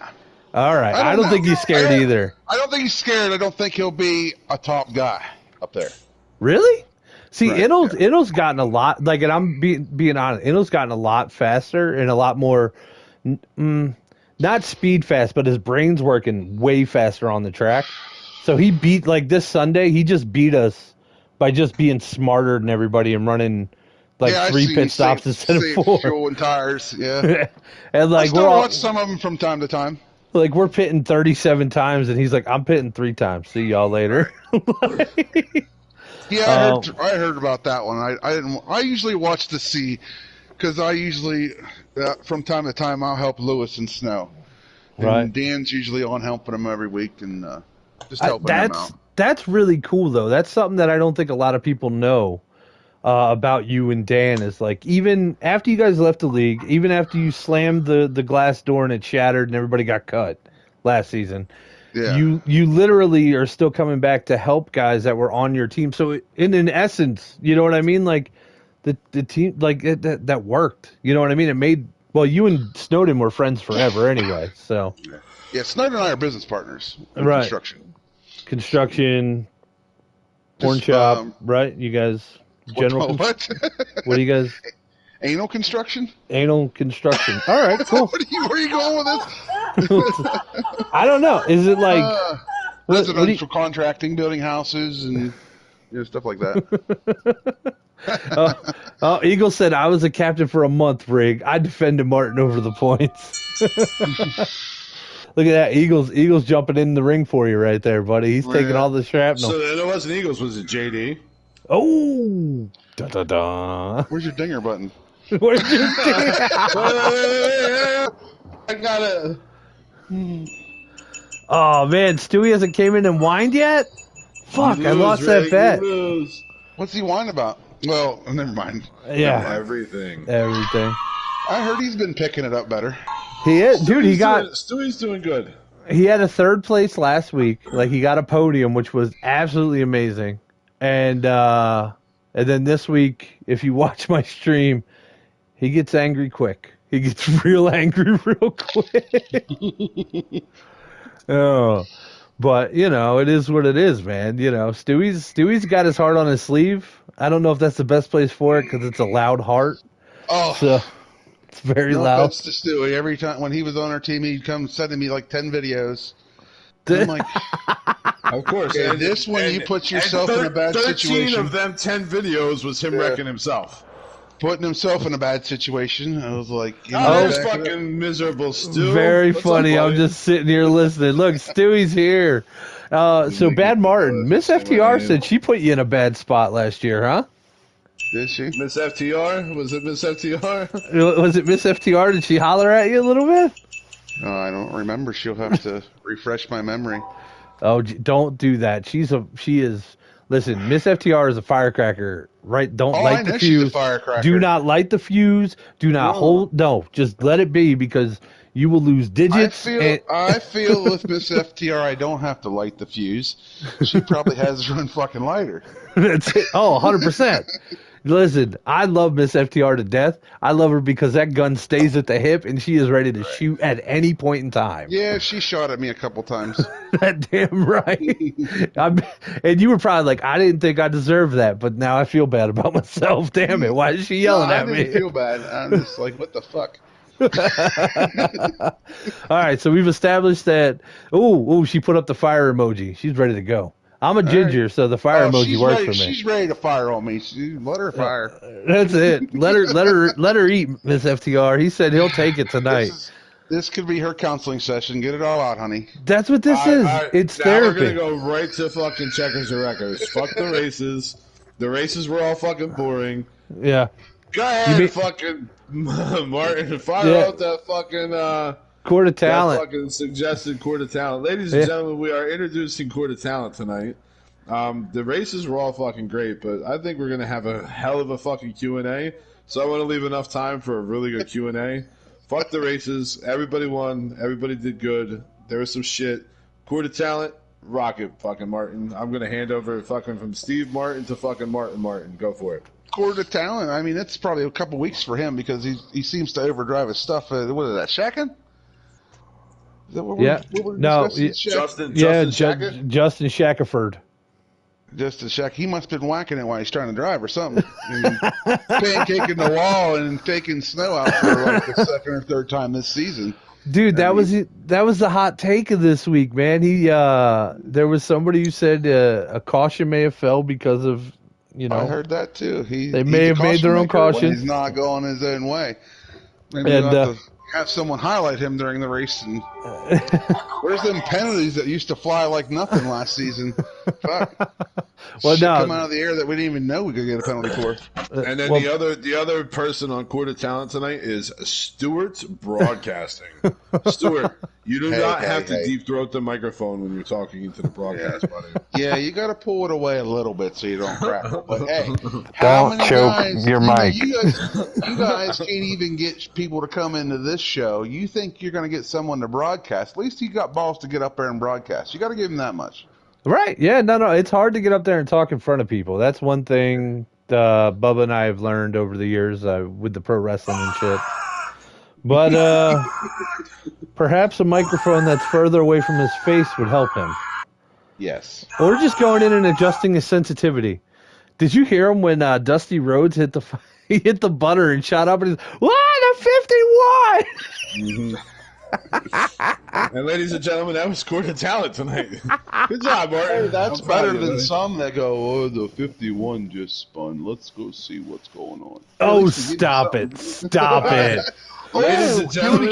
All right. I don't think he's scared either. I don't think he's scared. I don't think he'll be a top guy up there. Really? See, Right, Inno's gotten a lot. Like, and I'm being honest. Inno's gotten a lot faster and a lot more. Not speed fast, but his brain's working way faster on the track. So he beat, like this Sunday, he just beat us by just being smarter than everybody and running like 3 pit stops instead of 4. Fuel and tires, yeah. And like I still watch some of them from time to time. Like we're pitting 37 times, and he's like, "I'm pitting 3 times. See y'all later." Yeah, I heard about that one. I didn't. I usually watch the C because I usually from time to time I'll help Lewis in snow. And right. Dan's usually on helping him every week and just helping him out. That's really cool though. That's something that I don't think a lot of people know about you and Dan. Is like even after you guys left the league, even after you slammed the glass door and it shattered and everybody got cut last season. Yeah. You literally are still coming back to help guys that were on your team. So in essence, you know what I mean? Like the team, like that worked. You know what I mean? It made, well, you and Snowden were friends forever anyway. So yeah, Snowden and I are business partners in right. Construction, porn shop, right? You guys, general. What? What do you guys? Anal construction. Anal construction. All right, cool. Where are you going with this? I don't know. Is it like residential contracting, building houses, and stuff like that? Eagle said, I was a captain for a month, Rig. I defended Martin over the points. Look at that. Eagles jumping in the ring for you right there, buddy. He's taking all the shrapnel. So it wasn't Eagles, was it JD? Oh. Da-da-da. Where's your dinger button? Where's your dinger? I got it. Oh, man. Stewie hasn't came in and whined yet? Fuck, I lost that bet. What's he whining about? Well, never mind. Yeah. Everything. I heard he's been picking it up better. He is. Dude, Stewie's doing good. He had a 3rd place last week. Like, he got a podium, which was absolutely amazing. And then this week, if you watch my stream, he gets angry quick. He gets real angry real quick. Oh, but it is what it is, man. Stewie's got his heart on his sleeve. I don't know if that's the best place for it because it's a loud heart. Oh, so it's very loud. That's to Stewie. Every time when he was on our team, he'd come sending me like 10 videos. And I'm like, of course. Okay, this one you put yourself in a bad 13 situation. 13 of them 10 videos was him wrecking himself. Putting himself in a bad situation. I was like, that's fucking miserable, Stu. Very funny. I'm just sitting here listening. Look, Stewie's here. So Bad Martin, Miss FTR said she put you in a bad spot last year, huh? Did she? Miss FTR? Was it Miss FTR? Was it Miss FTR? Did she holler at you a little bit? I don't remember. She'll have to refresh my memory. Oh, don't do that. She is Listen, Miss FTR is a firecracker, right? Don't Oh, I light know the she's a fuse. firecracker. Do not light the fuse. Do not hold. No, just let it be because you will lose digits. I feel with Miss FTR, I don't have to light the fuse. She probably has her own fucking lighter. That's it. Oh, 100%. Listen, I love Miss FTR to death. I love her because that gun stays at the hip and she is ready to shoot at any point in time. Yeah, she shot at me a couple times. That damn right. And you were probably like, I didn't think I deserved that, but now I feel bad about myself. Damn it. Why is she yelling at me? I didn't feel bad. I'm just like, what the fuck? All right, so we've established that. Oh, she put up the fire emoji. She's ready to go. I'm a ginger, so the fire emoji works for me. She's ready to fire on me. Let her fire. That's it. Let her eat, Miss FTR. He said he'll take it tonight. This could be her counseling session. Get it all out, honey. That's what this is. It's therapy. We're gonna go right to fucking checkers and records. Fuck the races. The races were all fucking boring. Yeah. Go ahead, fucking Martin. Fire out that fucking Court of Talent. That fucking suggested Court of Talent. Ladies and gentlemen, we are introducing Court of Talent tonight. The races were all fucking great, but I think we're going to have a hell of a fucking Q&A. So I want to leave enough time for a really good Q&A. Fuck the races. Everybody won. Everybody did good. There was some shit. Court of Talent, rock it, fucking Martin. I'm going to hand over fucking from Steve Martin to fucking Martin. Go for it. Court of Talent, I mean, it's probably a couple weeks for him because he seems to overdrive his stuff. What is that, Shackin'? Is that what Justin Shackelford. Justin Shack. He must have been whacking it while he's trying to drive or something. Pancaking the wall and taking snow out for like the second or third time this season. Dude, that was the hot take of this week, man. There was somebody who said a caution may have fell because of, I heard that too. They may have made their own caution. He's not going his own way. Maybe you'll have to have someone highlight him during the race. And where's them penalties that used to fly like nothing last season? Fuck. Well, come out of the air that we didn't even know we could get a penalty for. And then the other person on Court of Talent tonight is Stuart Broadcasting. Stuart, you do not have to deep throat the microphone when you're talking into the broadcast, buddy. Yeah, you got to pull it away a little bit so you don't crackle. But hey, don't choke your mic. You guys can't even get people to come into this show. You think you're going to get someone to broadcast? At least you got balls to get up there and broadcast. You got to give them that much. Right. Yeah, no. It's hard to get up there and talk in front of people. That's one thing Bubba and I have learned over the years with the pro wrestling and shit. But perhaps a microphone that's further away from his face would help him. Yes. Or just going in and adjusting his sensitivity. Did you hear him when Dusty Rhodes hit the butter and shot up and he's, what, a 51? Mm-hmm. And ladies and gentlemen, that was Court of Talent tonight. Good job, Martin. Hey, that's better than some that go, oh, the 51 just spun. Let's go see what's going on. Oh, stop it. Stop it. Ladies and gentlemen,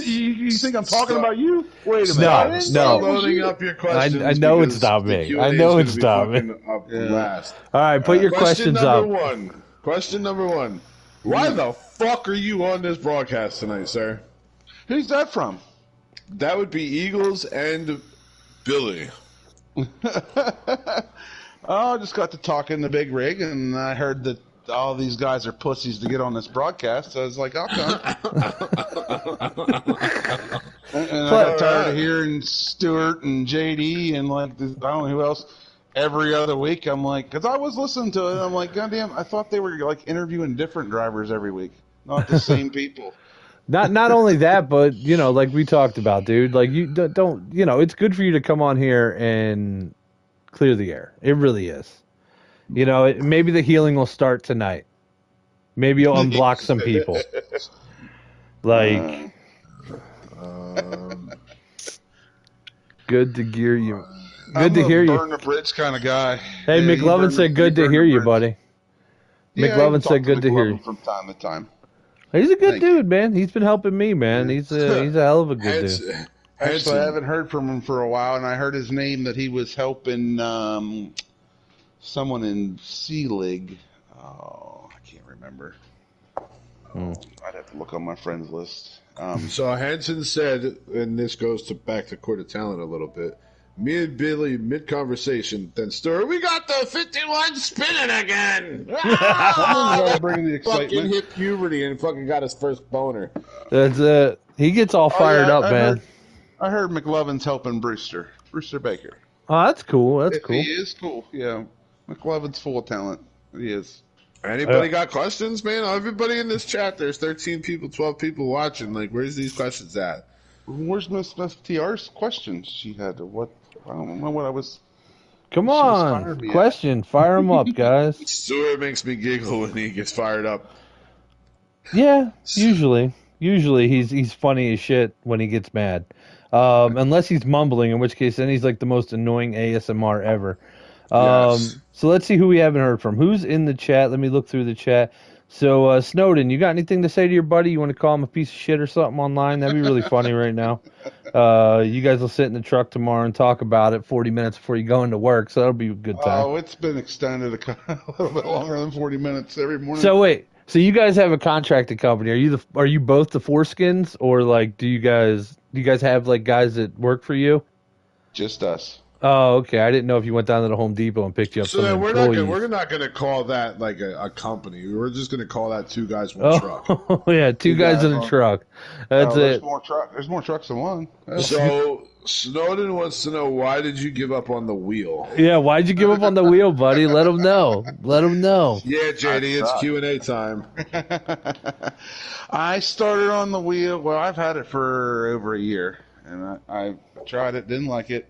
you think I'm talking about you? Wait a minute. No. Loading up your questions. I know it's not me. I know it's not me. Last. All right, put your questions up. Question number one. Why the fuck are you on this broadcast tonight, sir? Who's that from? That would be Eagles and Billy. I just got to talking the big rig, and I heard that all these guys are pussies to get on this broadcast. So I was like, I'll come. And I got tired of hearing Stuart and JD and like I don't know who else every other week. I'm like, because I was listening to it, I'm like, goddamn, I thought they were like interviewing different drivers every week, not the same people. Not only that, but like we talked about, dude. Like you don't, it's good for you to come on here and clear the air. It really is. Maybe the healing will start tonight. Maybe you'll unblock some people. Like, good to hear you. Good to hear you. Burn the bridge kind of guy. Hey, McLovin said, "Good to hear you, buddy." McLovin said, "Good to hear you." From time to time. He's a good dude, man. He's been helping me, man. He's a hell of a good dude. Actually, I haven't heard from him for a while, and I heard his name that he was helping someone in C League. Oh, I can't remember. I'd have to look on my friends list. So Hanson said, and this goes back to Court of Talent a little bit, Me and Billy mid-conversation. Then Stuart, we got the 51 spinning again. Gotta bring the Fucking excitement. hit puberty and fucking got his first boner. That's it. He gets all fired up, man. I heard McLovin's helping Brewster Baker. Oh, that's cool. That's cool. He is cool. Yeah, McLovin's full of talent. He is. Anybody got questions, man? Everybody in this chat, there's 13 people, 12 people watching. Like, where's these questions at? Where's Miss TR's questions? She had what? I don't know what I was. Come on, question. Fire him up, guys. Stuart makes me giggle when he gets fired up. Yeah, usually he's funny as shit when he gets mad. Unless he's mumbling, in which case then he's like the most annoying ASMR ever. Yes. So let's see who we haven't heard from. Who's in the chat? Let me look through the chat. So Snowden, you got anything to say to your buddy? You want to call him a piece of shit or something online? That'd be really funny right now. You guys will sit in the truck tomorrow and talk about it 40 minutes before you go into work, so that'll be a good time. Oh, it's been extended a little bit longer than 40 minutes every morning. So wait, so you guys have a contracted company? Are you both the foreskins, or like do you guys have like guys that work for you? Just us. Oh, okay. I didn't know if you went down to the Home Depot and picked you up. So then we're not gonna call that like a company. We're just gonna call that two guys, one truck. Oh, yeah, two guys in a truck. That's it. There's more trucks than one. So Snowden wants to know, why did you give up on the wheel? Yeah, why'd you give up on the wheel, buddy? Let him know. Let him know. Yeah, JD, it's Q&A time. I started on the wheel. Well, I've had it for over a year, and I tried it, didn't like it.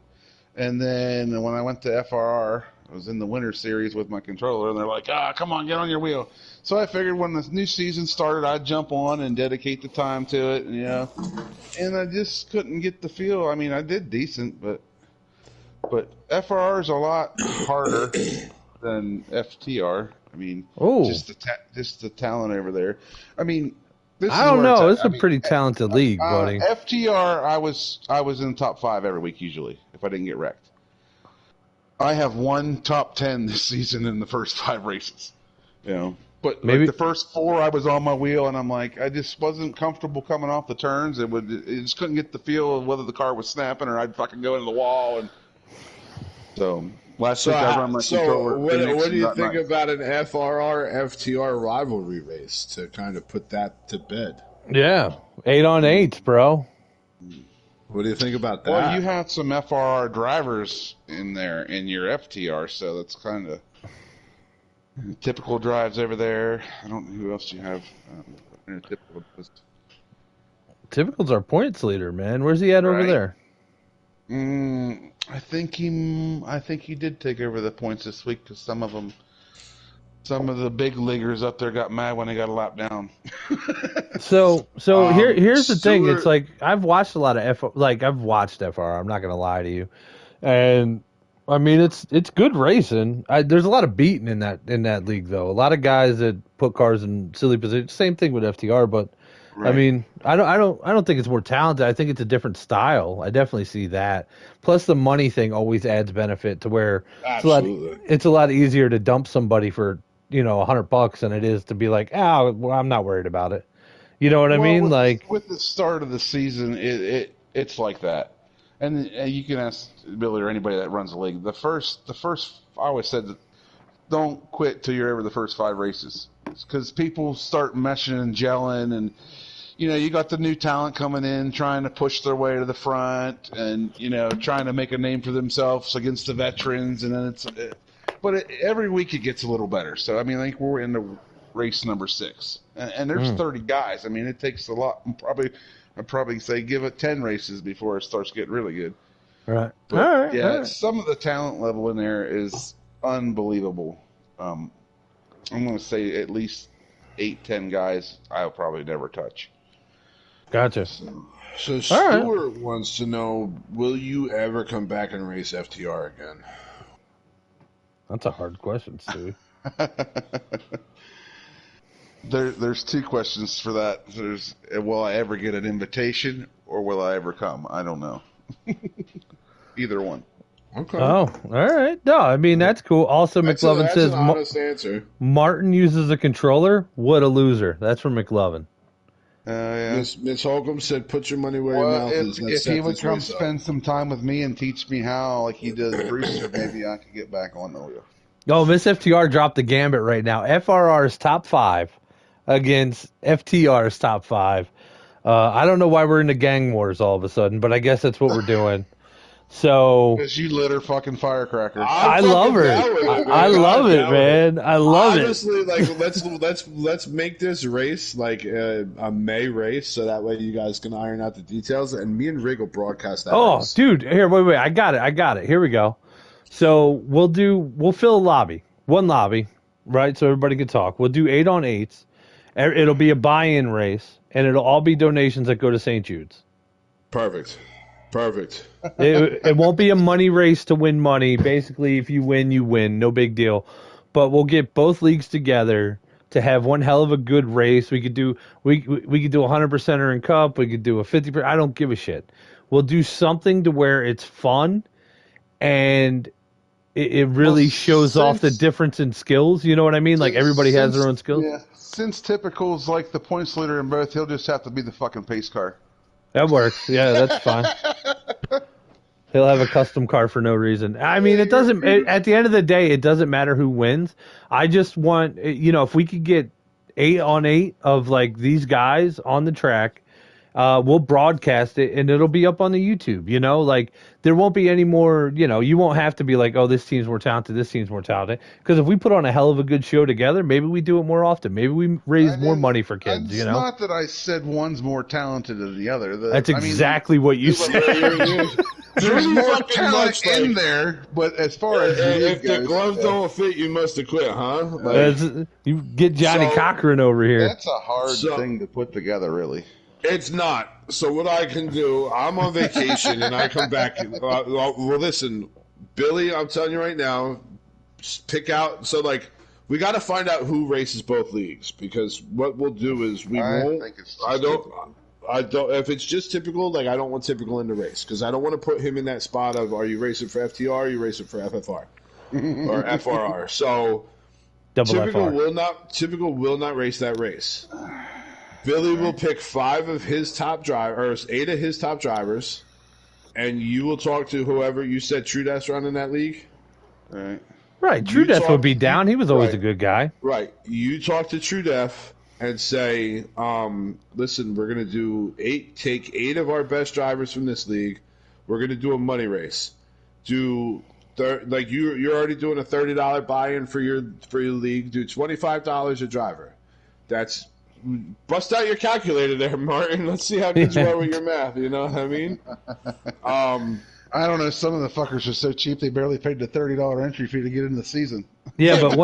And then when I went to FRR, I was in the winter series with my controller, and they're like, come on, get on your wheel. So I figured when the new season started, I'd jump on and dedicate the time to it, and I just couldn't get the feel. I mean, I did decent, but FRR is a lot harder than FTR. I mean, just the talent over there. I mean, I don't know. It's a pretty talented league, buddy. FTR, I was in the top 5 every week usually if I didn't get wrecked. I have one top 10 this season in the first 5 races, But maybe like the first 4, I was on my wheel, and I'm like, I just wasn't comfortable coming off the turns. It just couldn't get the feel of whether the car was snapping or I'd fucking go into the wall. And so last week I run my controller. What do you think about an FRR FTR rivalry race to kind of put that to bed? Yeah, 8 on 8, bro. What do you think about that? Well, you had some FRR drivers in there in your FTR, so that's kind of typical drives over there. I don't know who else you have. Typical's our points leader, man. Where's he at over there? I think he did take over the points this week because some of the big leaguers up there got mad when they got a lap down. So here's the thing. It's like I've watched a lot of I've watched FR. I'm not gonna lie to you, and I mean it's good racing. There's a lot of beating in that league though. A lot of guys that put cars in silly positions. Same thing with FTR, but right. I mean I don't think it's more talented. I think it's a different style. I definitely see that. Plus the money thing always adds benefit to where it's a lot easier to dump somebody for $100 than it is to be like, well, I'm not worried about it. You know what I mean? With the start of the season, it's like that. And you can ask Billy or anybody that runs the league. The first, I always said that don't quit till you're over the first 5 races, because people start meshing and gelling, and you got the new talent coming in, trying to push their way to the front, and trying to make a name for themselves against the veterans, and then but every week it gets a little better. So I mean, I think we're in the race number 6, and there's 30 guys. I mean, it takes a lot. I'd probably say give it 10 races before it starts getting really good. Right. But, all right. Yeah, all right. Some of the talent level in there is unbelievable. I'm going to say at least 8-10 guys I'll probably never touch. Gotcha. So Stuart wants to know, will you ever come back and race FTR again? That's a hard question, Stu. There's 2 questions for that. Will I ever get an invitation, or will I ever come? I don't know. Either one. Okay. Oh, all right. No, I mean that's cool. Also, McLovin says an honest answer. Martin uses a controller. What a loser. That's from McLovin. Yeah. Miss Holcomb said, "Put your money where your mouth is." If he would come spend some time with me and teach me how, like he does Brewster, maybe I could get back on the wheel. Oh, Miss FTR dropped the gambit right now. FRR's top 5 against FTR's top 5. I don't know why we're into gang wars all of a sudden, but I guess that's what we're doing. So because you lit her fucking firecrackers. I love her. I love it, man. I love it. Honestly, like let's make this race like a May race, so that way you guys can iron out the details, and me and Rig will broadcast that. Oh, race. dude, here, wait, I got it. Here we go. So we'll fill a lobby, one lobby, right? So everybody can talk. We'll do 8 on 8s. It'll be a buy-in race, and it'll all be donations that go to St. Jude's. Perfect. It won't be a money race to win money. Basically, if you win, you win. No big deal. But we'll get both leagues together to have one hell of a good race. We could do we could do a 100%er in Cup. We could do a 50%. I don't give a shit. We'll do something to where it's fun, and it really shows off the difference in skills. You know what I mean? Like everybody has their own skills. Yeah. Since Typical's like the points leader in both, he'll just have to be the fucking pace car. That works. Yeah, that's fine. He'll have a custom car for no reason. I mean, at the end of the day, it doesn't matter who wins. I just want, if we could get 8 on 8 of like these guys on the track, we'll broadcast it and it'll be up on the YouTube, like there won't be any more, you won't have to be like, oh, this team's more talented, this team's more talented. Because if we put on a hell of a good show together, maybe we do it more often. Maybe we raise more money for kids, It's not that I said one's more talented than the other. That's exactly what you said. There's more talent in there, but as far as if the gloves don't fit, you must have quit, huh? You get Johnny Cochran over here. That's a hard thing to put together, really. It's not. So what I can do, I'm on vacation and I come back. Well, listen, Billy, I'm telling you right now, pick out. So like, we got to find out who races both leagues, because what we'll do is I don't. If it's just Typical, like I don't want Typical in the race, because I don't want to put him in that spot of, are you racing for FTR? Or are you racing for FFR or FRR? So Typical will not race that race. Billy will pick 5 of his top drivers, 8 of his top drivers, and you will talk to whoever you said True Death's running that league. Right. True Death would be down. He was always a good guy. Right. You talk to True Death and say, listen, we're going to take 8 of our best drivers from this league. We're going to do a money race. You're already doing a $30 buy-in for your league. Do $25 a driver. That's bust out your calculator there, Martin. Let's see how good you are with your math. You know what I mean? I don't know. Some of the fuckers are so cheap they barely paid the $30 entry fee to get into the season. Yeah, but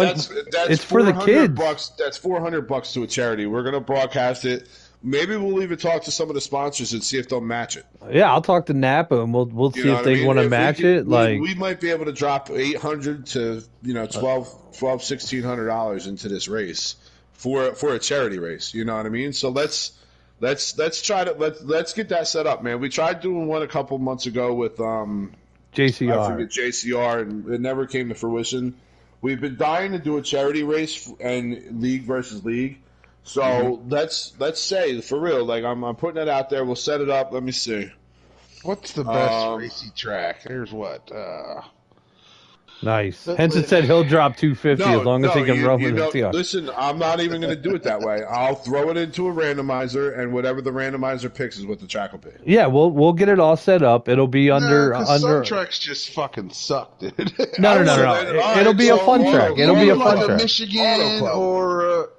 it's for the kids. That's $400 to a charity. We're gonna broadcast it. Maybe we'll even talk to some of the sponsors and see if they'll match it. Yeah, I'll talk to Napa and we'll see if they want to match it. We might be able to drop $800 to $1,600 into this race for a charity race. You know what I mean? So let's try to let's get that set up, man. We tried doing one a couple months ago with JCR. I forget JCR, and it never came to fruition. We've been dying to do a charity race and league versus league. So let's say for real, like I'm putting it out there. We'll set it up. Let me see. What's the best racy track? There's what. Nice. Henson said he'll drop 250 as long as he can run with FTR. Listen, I'm not even going to do it that way. I'll throw it into a randomizer, and whatever the randomizer picks is what the track will be. Yeah, we'll get it all set up. It'll be under. Some tracks just fucking suck, dude. No. It'll be a fun track. It'll be a fun track. Michigan or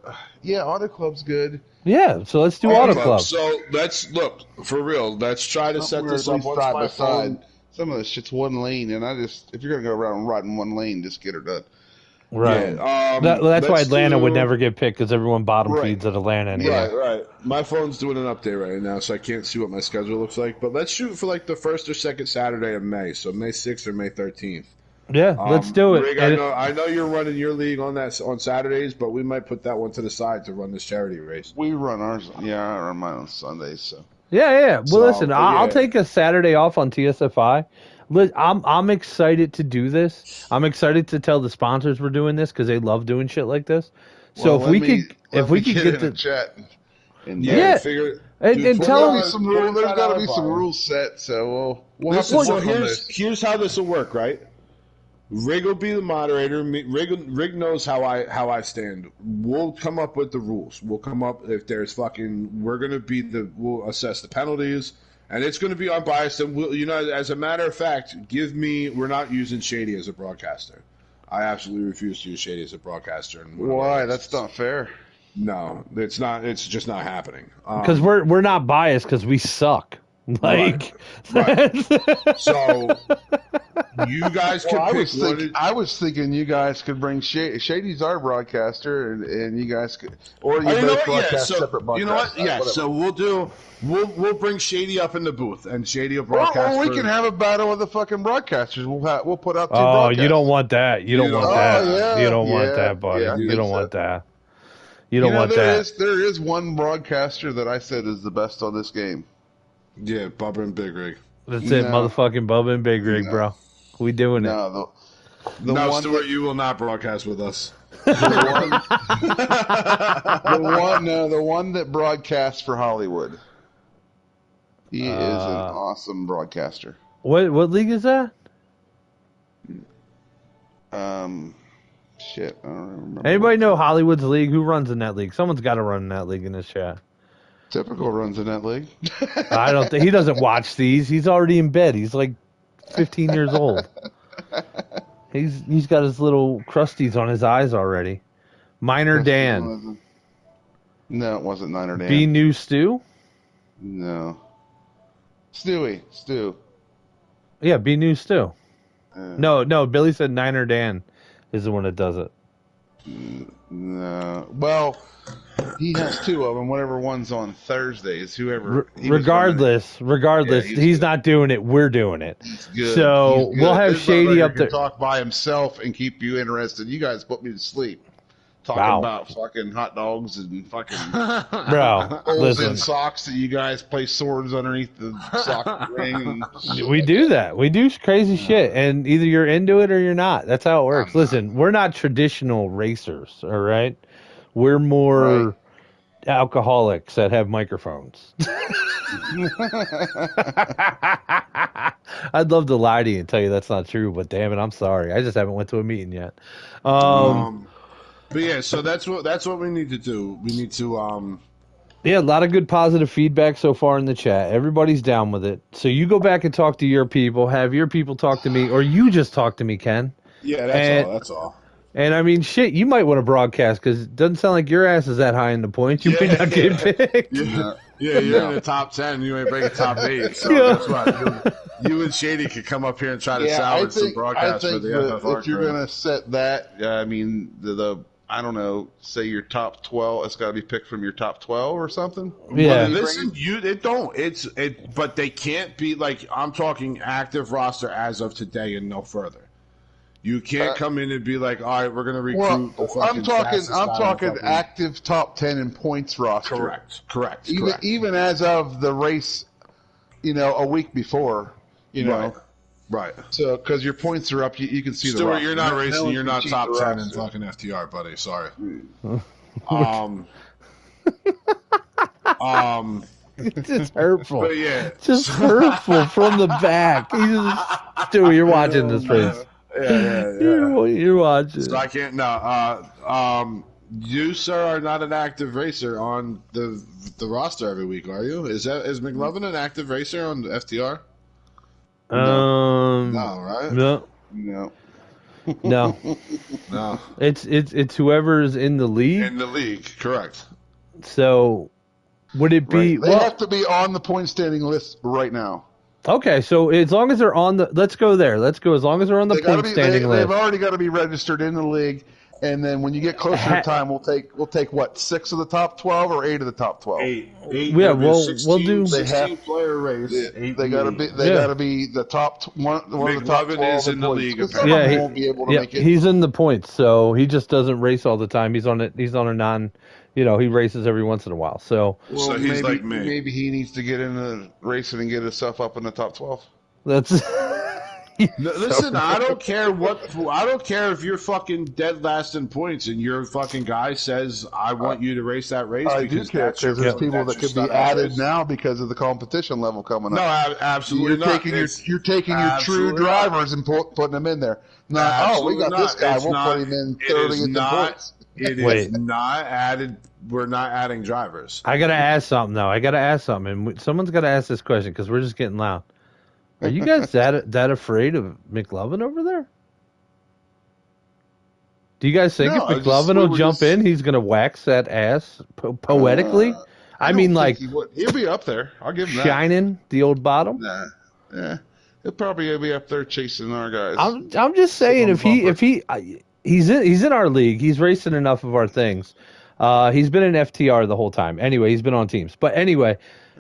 Auto Club's good. Yeah, so let's do Auto Club. So let's look for real. Let's try to set this up side by side. Some of this shit's one lane, and if you're gonna go around and ride in one lane, just get her done. Right. Yeah, that's why Atlanta would never get picked, because everyone bottom feeds at Atlanta anyway. Right. My phone's doing an update right now, so I can't see what my schedule looks like. But let's shoot for like the first or second Saturday of May, so May 6th or May 13th. Yeah, let's do it. Rig, I know you're running your league on Saturdays, but we might put that one to the side to run this charity race. We run ours. Yeah, I run mine on Sundays. So. Yeah. Well, listen, I'll take a Saturday off on TSFI. I'm excited to do this. I'm excited to tell the sponsors we're doing this because they love doing shit like this. So if we could get the chat. And Yeah. Figure. And tell them there's got to be some rules set. So we'll have to So work on this. here's how this will work, right? Rig will be the moderator. Rig knows how I stand. We'll come up with the rules. We'll come up if there's we'll assess the penalties, and it's gonna be unbiased. And as a matter of fact, we're not using Shady as a broadcaster. I absolutely refuse to use Shady as a broadcaster. Why? That's not fair. No, it's not. It's just not happening. because we're not biased because we suck. Like, right. So you guys can pick I was thinking you guys could bring Shady's our broadcaster, and you guys could, or you both broadcast separate broadcasts. You know what? Yeah. So we'll bring Shady up in the booth, and Shady will broadcast. Well, we can have a battle with the fucking broadcasters. We'll put out two. Oh, you don't want that. You don't want that. Yeah, you don't want that, buddy. Yeah, you don't want that. You don't want that. There is one broadcaster that I said is the best on this game. Yeah, Bubba and Big Rig. That's it, motherfucking Bubba and Big Rig, bro. We doing it. No, Stuart, you will not broadcast with us. The one that broadcasts for Hollywood. He is an awesome broadcaster. What league is that? Shit, I don't remember. Anybody know Hollywood's league? Who runs in that league? Someone's got to run in that league in this chat. Typical runs in that league. I don't think he doesn't watch these. He's already in bed. He's like 15 years old. He's got his little crusties on his eyes already. Minor Dan. No, it wasn't Niner Dan. B New Stew? No. Stu. Yeah, B New Stew. No, Billy said Niner Dan is the one that does it. No. Well, he has two of them. Whatever one's on Thursdays, whoever. Regardless, he's not doing it. We're doing it. He's good. So we'll have Shady up there. Talk by himself and keep you interested. You guys put me to sleep. Talking about fucking hot dogs and fucking holes in socks that you guys play swords underneath the sock ring. We do that. We do crazy shit, and either you're into it or you're not. That's how it works. Listen, we're not traditional racers, all right? We're more alcoholics that have microphones. I'd love to lie to you and tell you that's not true, but damn it, I'm sorry. I just haven't went to a meeting yet. But yeah, so that's what we need to do. We need to a lot of good positive feedback so far in the chat. Everybody's down with it. So you go back and talk to your people, have your people talk to me, or you just talk to me, Ken. Yeah, that's all. And I mean, shit, you might want to broadcast because it doesn't sound like your ass is that high in the points. You may not get picked. Yeah, you're in the top 10. You ain't breaking top 8. So guess what? You and Shady could come up here and try to salvage some broadcasts for the FFR. If you're going to set that, I mean, I don't know, say your top 12, it's got to be picked from your top 12 or something? Yeah. Listen, but they can't be like, I'm talking active roster as of today and no further. You can't come in and be like, all right, we're going to recruit. I'm talking active top 10 in points roster. Correct. Even as of the race, a week before, Right. So, because your points are up, you can see Stuart, the roster. you're not racing. You're not top 10 in fucking FTR, buddy. Sorry. It's just hurtful. But yeah. Just hurtful from the back. Stewie, you're watching this race. Yeah. You're watching. So I can't. No. You, sir, are not an active racer on the roster every week, are you? Is McLovin an active racer on the FTR? No, right? No. No. It's whoever's in the league. In the league, correct. So would it be? Right. They have to be on the point standing list right now. Okay, so as long as they're on the, let's go there. Let's go as long as they're on the point standing list. They've already got to be registered in the league. And then when you get closer to time, we'll take what, 6 of the top 12 or 8 of the top 12? 8. Yeah, we'll do 16 player race. They got to be the top one of the top 12 is in the league. Yeah, he won't be able to make it. He's in the points, so he just doesn't race all the time. He's on a non, he races every once in a while. So he's maybe, like me. Maybe he needs to get into racing and get himself up in the top 12. That's No, listen, I don't care if you're fucking dead last in points and your fucking guy says I want you to race that race. I do care because there's people that could be added now because of the competition level coming up. No, absolutely not. You're taking your true drivers and putting them in there. Not, we got this guy. We'll put him in 30th in points. It is not added. We're not adding drivers. I gotta ask something though. And someone's gotta ask this question because we're just getting loud. Are you guys that afraid of McLovin over there? Do you guys think if McLovin will jump in, he's gonna wax that ass poetically? I mean, like he'll be up there. I'll give him that. Shining the old bottom. Nah, yeah, he'll probably be up there chasing our guys. I'm just saying he's in our league. He's racing enough of our things. He's been in FTR the whole time. Anyway, he's been on teams. But anyway,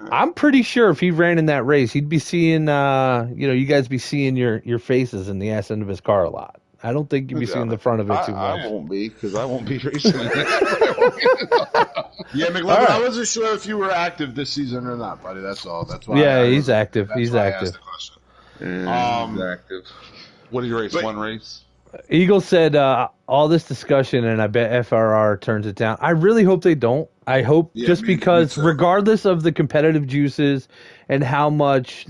I'm pretty sure if he ran in that race, he'd be seeing, you guys be seeing your faces in the ass end of his car a lot. I don't think you'd be seeing the front of it too much. I won't be because I won't be racing in it. Yeah, McLovin, I wasn't sure if you were active this season or not, buddy. That's all. That's why. Yeah, he's active. He's active. He's active. What did you race? One race? Eagle said all this discussion, and I bet FRR turns it down. I really hope they don't. I hope because regardless of the competitive juices and how much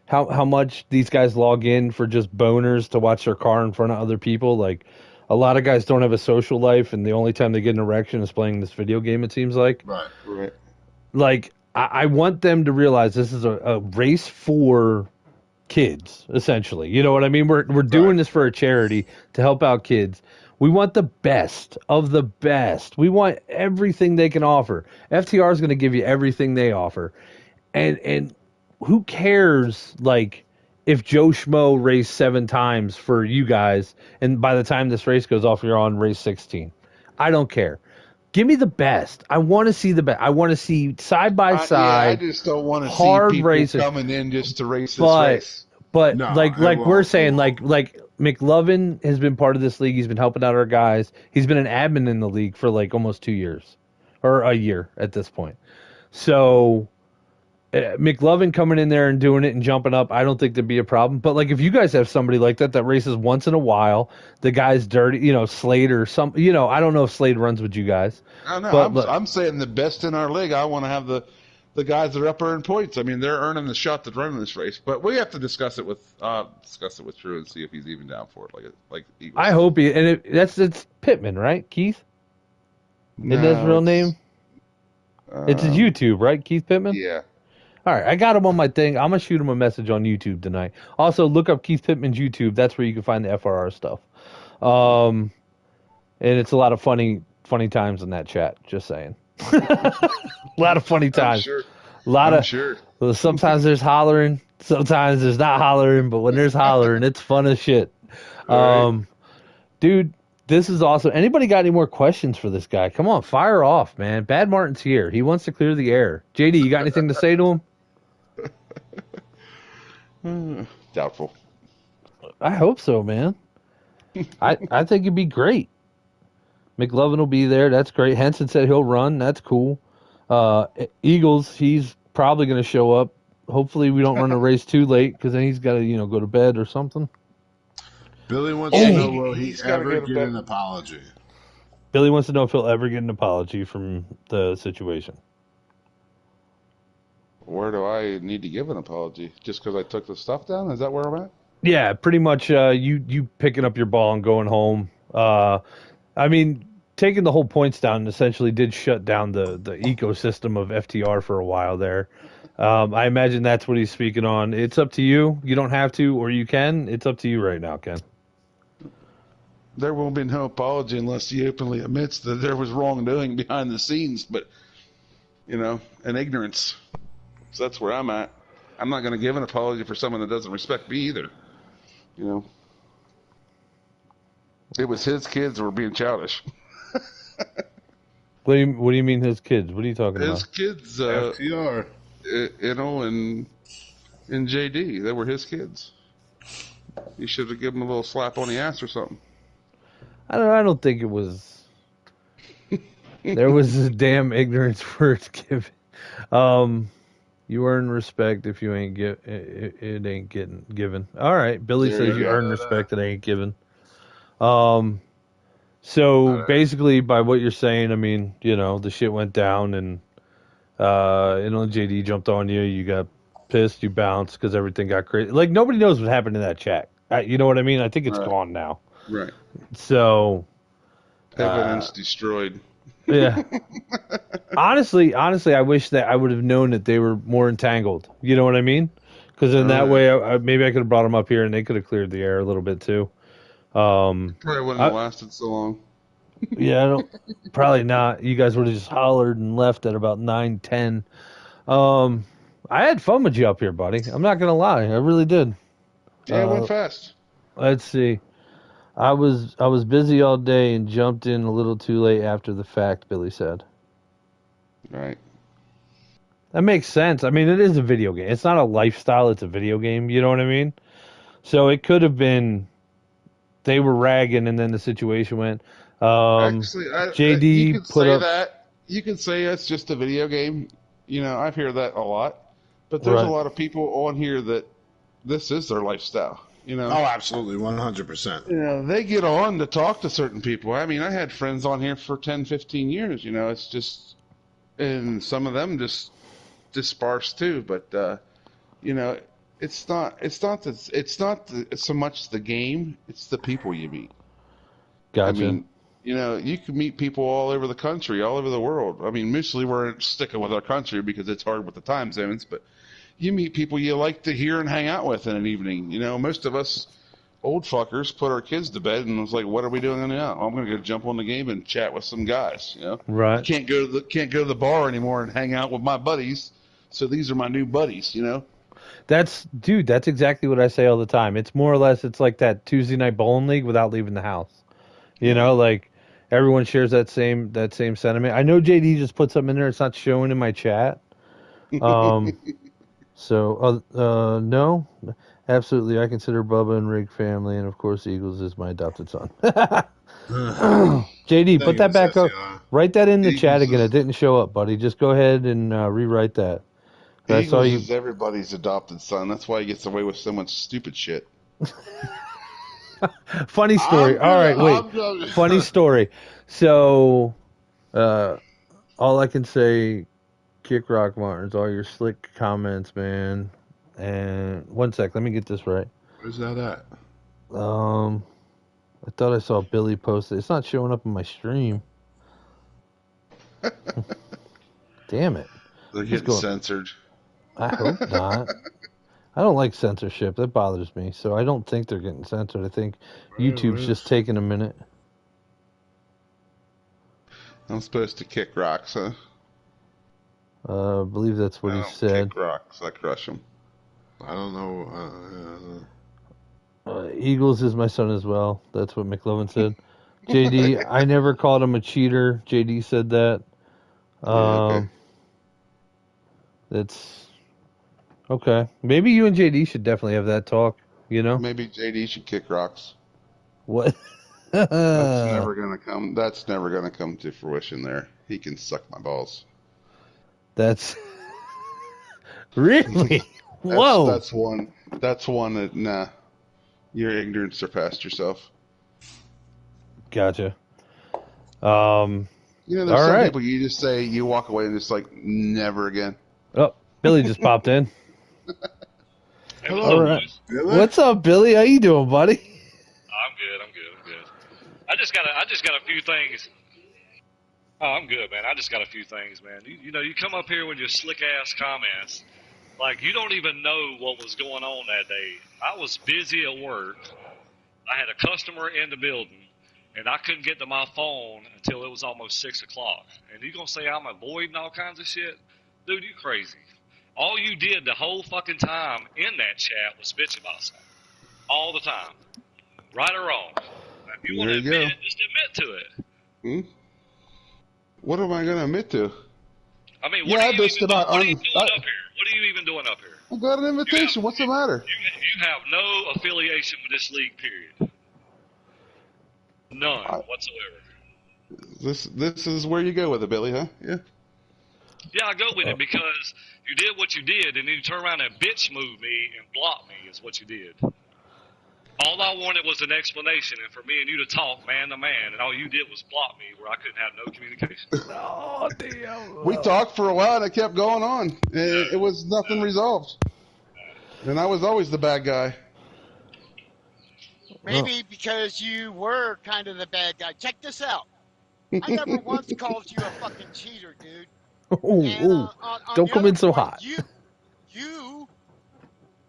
how much these guys log in for just boners to watch their car in front of other people, like a lot of guys don't have a social life, and the only time they get an erection is playing this video game. It seems like right. Like I want them to realize this is a race for kids, essentially. You know what I mean? We're doing this for a charity to help out kids. We want the best of the best. We want everything they can offer. FTR is going to give you everything they offer. And who cares, like, if Joe Schmo raced 7 times for you guys, and by the time this race goes off, you're on race 16. I don't care. Give me the best. I want to see the best. I want to see side by side. I just don't want to see people racing coming in just to race this race. But like we're saying, like McLovin has been part of this league. He's been helping out our guys. He's been an admin in the league for like almost 2 years, or a year at this point. So McLovin coming in there and doing it and jumping up, I don't think there'd be a problem. But like if you guys have somebody like that races once in a while, the guy's dirty, Slade or some, I don't know if Slade runs with you guys. I know. I'm saying the best in our league. I want to have the guys that are up earning points. I mean, they're earning the shot to run this race. But we have to discuss it with Drew and see if he's even down for it. Like Eagles. I hope he. And it's Pittman, right, Keith? Isn't his real name? It's his YouTube, right, Keith Pittman? Yeah. All right, I got him on my thing. I'm going to shoot him a message on YouTube tonight. Also, look up Keith Pittman's YouTube. That's where you can find the FRR stuff. And it's a lot of funny times in that chat, just saying. A lot of funny times. I'm sure. Sometimes there's hollering, sometimes there's not hollering, but when there's hollering, it's fun as shit. Right. Dude, this is awesome. Anybody got any more questions for this guy? Come on, fire off, man. Bad Martin's here. He wants to clear the air. JD, you got anything to say to him? Doubtful. I hope so, man. I think it'd be great. McLovin will be there. That's great. Henson said he'll run. That's cool. Eagles, he's probably going to show up. Hopefully we don't run a race too late because then he's got to, go to bed or something. Billy wants to know will he ever get an apology. Billy wants to know if he'll ever get an apology from the situation. Where do I need to give an apology? Just because I took the stuff down? Is that where I'm at? Yeah, pretty much you picking up your ball and going home. I mean, taking the whole points down essentially did shut down the ecosystem of FTR for a while there. I imagine that's what he's speaking on. It's up to you. You don't have to, or you can. It's up to you right now, Ken. There won't be no apology unless he openly admits that there was wrongdoing behind the scenes, but, and ignorance. So that's where I'm at. I'm not going to give an apology for someone that doesn't respect me either. It was his kids that were being childish. What do you mean his kids? What are you talking about? His kids, FTR. And JD, they were his kids. You should have given him a little slap on the ass or something. I don't think it was. There was this damn ignorance words given. You earn respect if you ain't it ain't getting given. All right, Billy says you earn respect that ain't given. So basically, by what you're saying, I mean, the shit went down, and JD jumped on you. You got pissed. You bounced because everything got crazy. Like nobody knows what happened in that chat. You know what I mean? I think it's gone now. Right. So evidence destroyed. Yeah. Honestly, I wish that I would have known that they were more entangled. You know what I mean? Because in that way, maybe I could have brought them up here and they could have cleared the air a little bit too. Probably wouldn't have lasted so long. Yeah, probably not. You guys would have just hollered and left at about 9:10. I had fun with you up here, buddy. I'm not gonna lie, I really did. Yeah, it went fast. Let's see. I was busy all day and jumped in a little too late after the fact, Billy said. Right. That makes sense. I mean, it is a video game. It's not a lifestyle, it's a video game, you know what I mean? So it could have been they were ragging and then the situation went. Actually, JD you could put say up that. You could say it's just a video game. I've heard that a lot. But there's a lot of people on here that this is their lifestyle. Oh, absolutely, 100%. They get on to talk to certain people. I mean, I had friends on here for 10, 15 years. It's just, and some of them just disperse too. But it's not so much the game. It's the people you meet. Gotcha. I mean, you can meet people all over the country, all over the world. I mean, mostly we're sticking with our country because it's hard with the time zones, but you meet people you like to hear and hang out with in an evening. Most of us old fuckers put our kids to bed and was like, what are we doing now? I'm going to go jump on the game and chat with some guys. Right. I can't go to the bar anymore and hang out with my buddies. So these are my new buddies, That's exactly what I say all the time. It's more or less, it's like that Tuesday night bowling league without leaving the house. Like everyone shares that same sentiment. I know JD just put something in there. It's not showing in my chat. So, no, absolutely. I consider Bubba and Rig family, and of course, Eagles is my adopted son. JD, put that back up. Write that in the chat again. It didn't show up, buddy. Just go ahead and rewrite that. Eagles is everybody's adopted son. That's why he gets away with so much stupid shit. Funny story. All right, wait. Funny story. So, all I can say, Kick Rock Martins, all your slick comments, man. And one sec, let me get this right. Where's that at? I thought I saw Billy post it. It's not showing up in my stream. Damn it. They're getting censored. I hope not. I don't like censorship. That bothers me. So I don't think they're getting censored. I think YouTube's just taking a minute. I'm supposed to kick rocks, huh? I believe that's what he said. Kick rocks. I crush them. I don't know. Eagles is my son as well. That's what McLovin said. JD, I never called him a cheater. JD said that. Okay. That's okay. Maybe you and JD should definitely have that talk. Maybe JD should kick rocks. What? That's never gonna come. That's never gonna come to fruition. There, he can suck my balls. That's really whoa. That's one that nah. Your ignorance surpassed yourself. Gotcha. There's some people you just say you walk away and just like never again. Oh, Billy just popped in. Hello. All right. What's up, Billy? How you doing, buddy? I'm good. I just got a few things. Oh, I'm good, man. I just got a few things, man. You come up here with your slick ass comments, like you don't even know what was going on that day. I was busy at work. I had a customer in the building, and I couldn't get to my phone until it was almost 6 o'clock. And you gonna say I'm avoiding all kinds of shit? Dude, you crazy. All you did the whole fucking time in that chat was bitch about something. All the time. Right or wrong. If you want to admit, just admit to it. What am I going to admit to? I mean, what are you even doing up here? What are you even doing up here? I got an invitation. What's the matter? You have no affiliation with this league, period. None whatsoever. This is where you go with it, Billy, huh? Yeah. Yeah, I go with it because you did what you did, and then you turn around and bitch move me and block me is what you did. All I wanted was an explanation, and for me and you to talk man to man, and all you did was block me where I couldn't have no communication. Oh, damn. We talked for a while, and it kept going on. And it was nothing resolved. And I was always the bad guy. Maybe because you were kind of the bad guy. Check this out. I never once called you a fucking cheater, dude. Ooh, And, ooh. on Don't the come other in so point, hot. You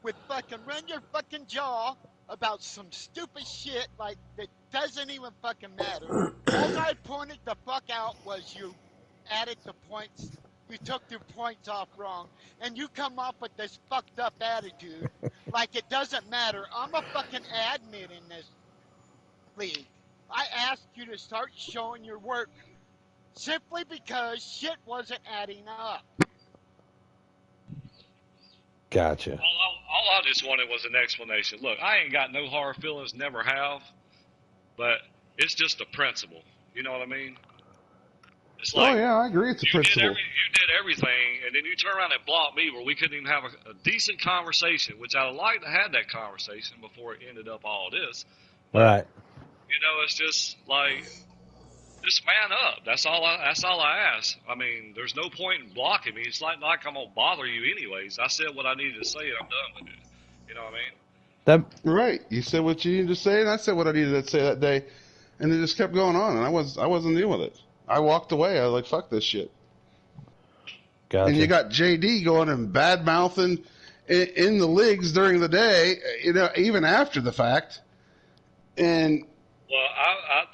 would fucking run your fucking jaw about some stupid shit like that doesn't even fucking matter. All I pointed the fuck out was you added the points. You took your points off wrong, and you come up with this fucked up attitude like it doesn't matter. I'm a fucking admin in this league. I asked you to start showing your work simply because shit wasn't adding up. Gotcha. All I just wanted was an explanation. Look, I ain't got no hard feelings, never have, but it's just a principle. You know what I mean? It's like, Oh, yeah, I agree. It's a principle. you did everything, and then you turn around and block me where we couldn't even have a decent conversation, which I'd like to have that conversation before it ended up all this. All right. You know, it's just like, just man up. That's all I ask. I mean, there's no point in blocking me. It's like I'm gonna bother you anyways. I said what I needed to say, and I'm done with it. You know what I mean? Right. You said what you needed to say, and I said what I needed to say that day, and it just kept going on, and I wasn't dealing with it. I walked away. I was like, fuck this shit. Gotcha. And you got JD going and bad mouthing in the leagues during the day, you know, even after the fact. And well,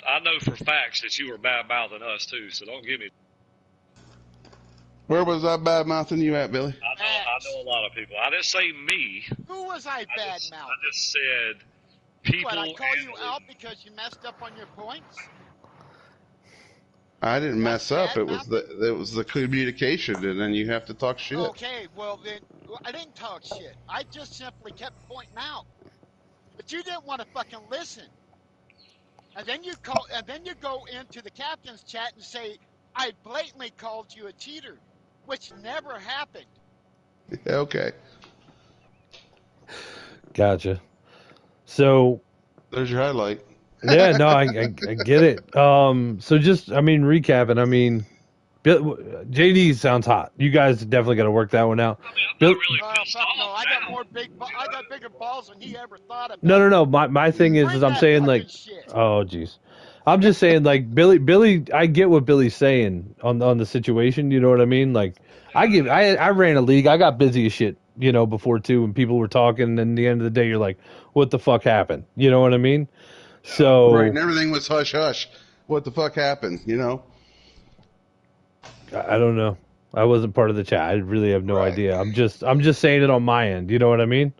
I know for facts that you were bad mouthing us too, so don't give me. where was I bad mouthing you at, Billy? I know a lot of people. I didn't say me. Who was I bad mouth? I just said people. What, I call you out because you messed up on your points? I didn't mess up. It was the communication, and then you have to talk shit. Okay, well then, I didn't talk shit. I just simply kept pointing out, but you didn't want to fucking listen. And then you go into the captain's chat and say, "I blatantly called you a cheater," which never happened. Okay. Gotcha. So there's your highlight. Yeah, no, I get it. So just, I mean, recapping. I mean, JD sounds hot. You guys definitely got to work that one out. Really fuck no, I got bigger balls than he ever thought of. No. My thing is I'm saying like, shit. Oh, jeez. I'm just saying like Billy. I get what Billy's saying on the situation. You know what I mean? Like, I ran a league. I got busy as shit, you know, before too, when people were talking. And at the end of the day, you're like, what the fuck happened? You know what I mean? So right, and everything was hush hush. What the fuck happened? You know? I don't know. I wasn't part of the chat. I really have no idea. I'm just saying it on my end. You know what I mean?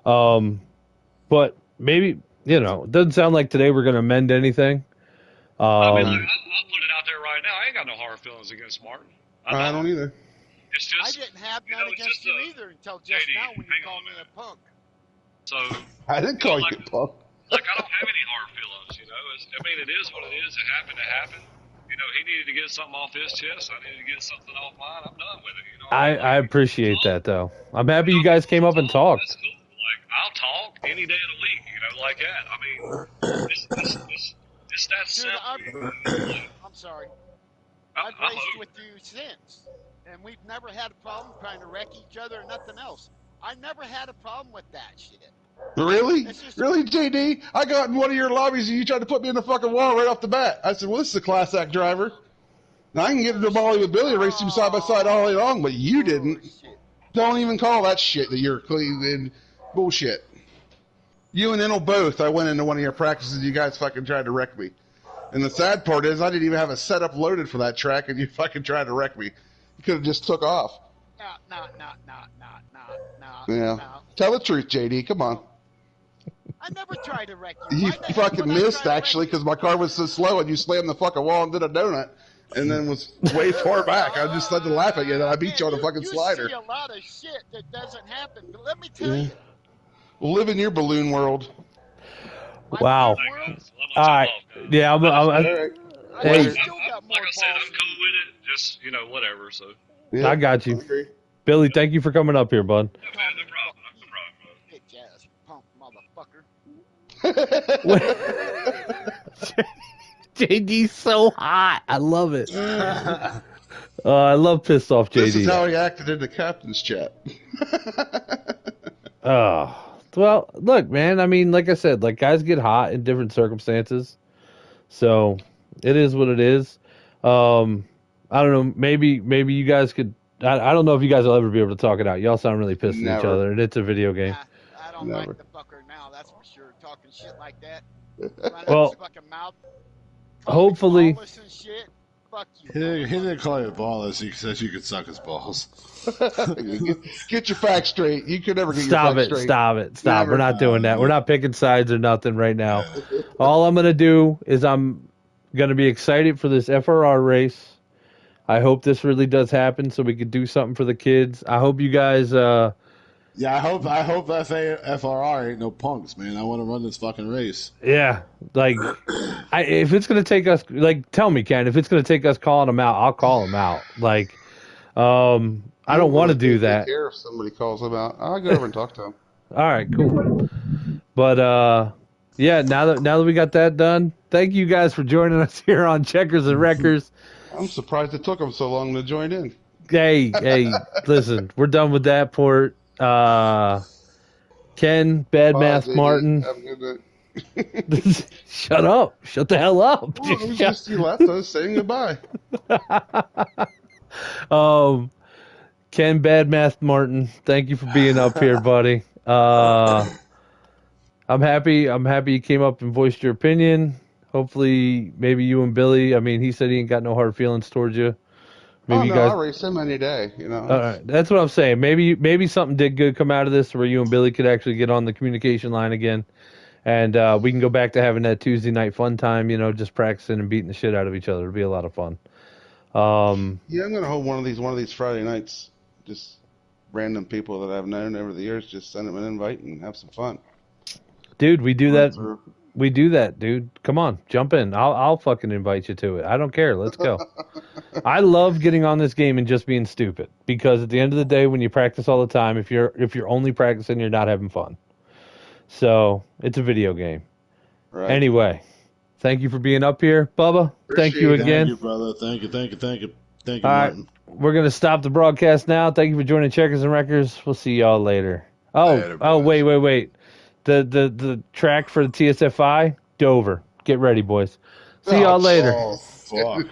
But maybe, you know, it doesn't sound like today we're going to amend anything. I mean, I'll put it out there right now. I ain't got no hard feelings against Martin. I don't either. It's just, I didn't have none against you either until just now when you called me a punk. So I didn't call you a punk. Like, I don't have any hard feelings, you know. I mean, it is what it is. It happened. You know, he needed to get something off his chest. I needed to get something off mine. I'm done with it, you know. I appreciate that, though. I'm happy you guys came up and talked. That's cool. Like, I'll talk any day of the week, you know, like that. I mean, it's that simple. I'm sorry. I've raced with you since, and we've never had a problem trying to wreck each other or nothing else. I never had a problem with that shit. Really? Really, JD? I got in one of your lobbies and you tried to put me in the fucking wall right off the bat. I said, well, this is a class act driver. Now, I can get into Molly with Billy and race him side by side all day long, but you didn't. Don't even call that shit that you're clean bullshit. You and Enel both, I went into one of your practices and you guys fucking tried to wreck me. And the sad part is I didn't even have a setup loaded for that track and you fucking tried to wreck me. You could have just took off. No. Yeah. No. Tell the truth, JD. Come on. I never tried to wreck you. You fucking missed, actually, because my car was so slow and you slammed the fucking wall and did a donut and then was way far back. I just started to laugh at you and I beat you on a fucking slider. You see a lot of shit that doesn't happen, but let me tell you. Live in your balloon world. Wow. All right. Yeah, Hey, I like I said, I'm cool with it. Just, you know, whatever. So. Yeah, I got you. I agree. Billy, thank you for coming up here, bud. No problem. No problem, Bitch ass punk motherfucker. JD's so hot. I love it. I love pissed off JD. This is how he acted in the captain's chat. Well, look, man. I mean, like I said, like guys get hot in different circumstances, so it is what it is. I don't know. Maybe you guys could. I don't know if you guys will ever be able to talk it out. Y'all sound really pissed at each Never. other, and it's a video game. I don't Never. like the fucker now, that's for sure. Talking shit like that. Running Well, his fucking mouth. hopefully- Lawless and shit. Fuck you. He didn't call you ballless. He said you could suck his balls. Get your facts straight. You could never get Stop your it! facts straight. Stop it! Stop! Never. We're not doing that. We're not picking sides or nothing right now. All I'm gonna do is I'm gonna be excited for this FRR race. I hope this really does happen so we could do something for the kids. I hope you guys. Yeah, I hope FRR ain't no punks, man. I want to run this fucking race. Yeah, like, if it's gonna take us, like, tell me, Ken, if it's gonna take us calling them out, I'll call them out. Like, I don't want to do that. I don't care if somebody calls them out. I'll go over and talk to them. All right, cool. But yeah, now that we got that done, thank you guys for joining us here on Checkers and Wreckers. I'm surprised it took them so long to join in. Hey, listen, we're done with that port. Ken, Bad Bye, Math JD. Martin. Have a good night. Shut up. Shut the hell up. Oh, it was just you left. I was saying goodbye. Ken, Bad Math Martin, thank you for being up here, buddy. I'm happy you came up and voiced your opinion. Hopefully, maybe you and Billy. I mean, he said he ain't got no hard feelings towards you. Maybe you guys. I'll race him any day. You know. All right, that's what I'm saying. Maybe something did good come out of this, where you and Billy could actually get on the communication line again, and we can go back to having that Tuesday night fun time. You know, just practicing and beating the shit out of each other. It'll be a lot of fun. Yeah, I'm gonna hold one of these Friday nights. Just random people that I've known over the years. Just send them an invite and have some fun. Dude, we do that. We do that, dude. Come on, jump in. I'll fucking invite you to it. I don't care. Let's go. I love getting on this game and just being stupid, because at the end of the day, when you practice all the time, if you're only practicing, you're not having fun. So it's a video game. Right. Anyway, thank you for being up here, Bubba. Thank you again. Thank you, brother. Thank you, All right, Martin. we're gonna stop the broadcast now. Thank you for joining Checkers and Wreckers. We'll see y'all later. Later, Wait. The track for the TSFI, Dover. Get ready, boys. See y'all later. Oh, fuck.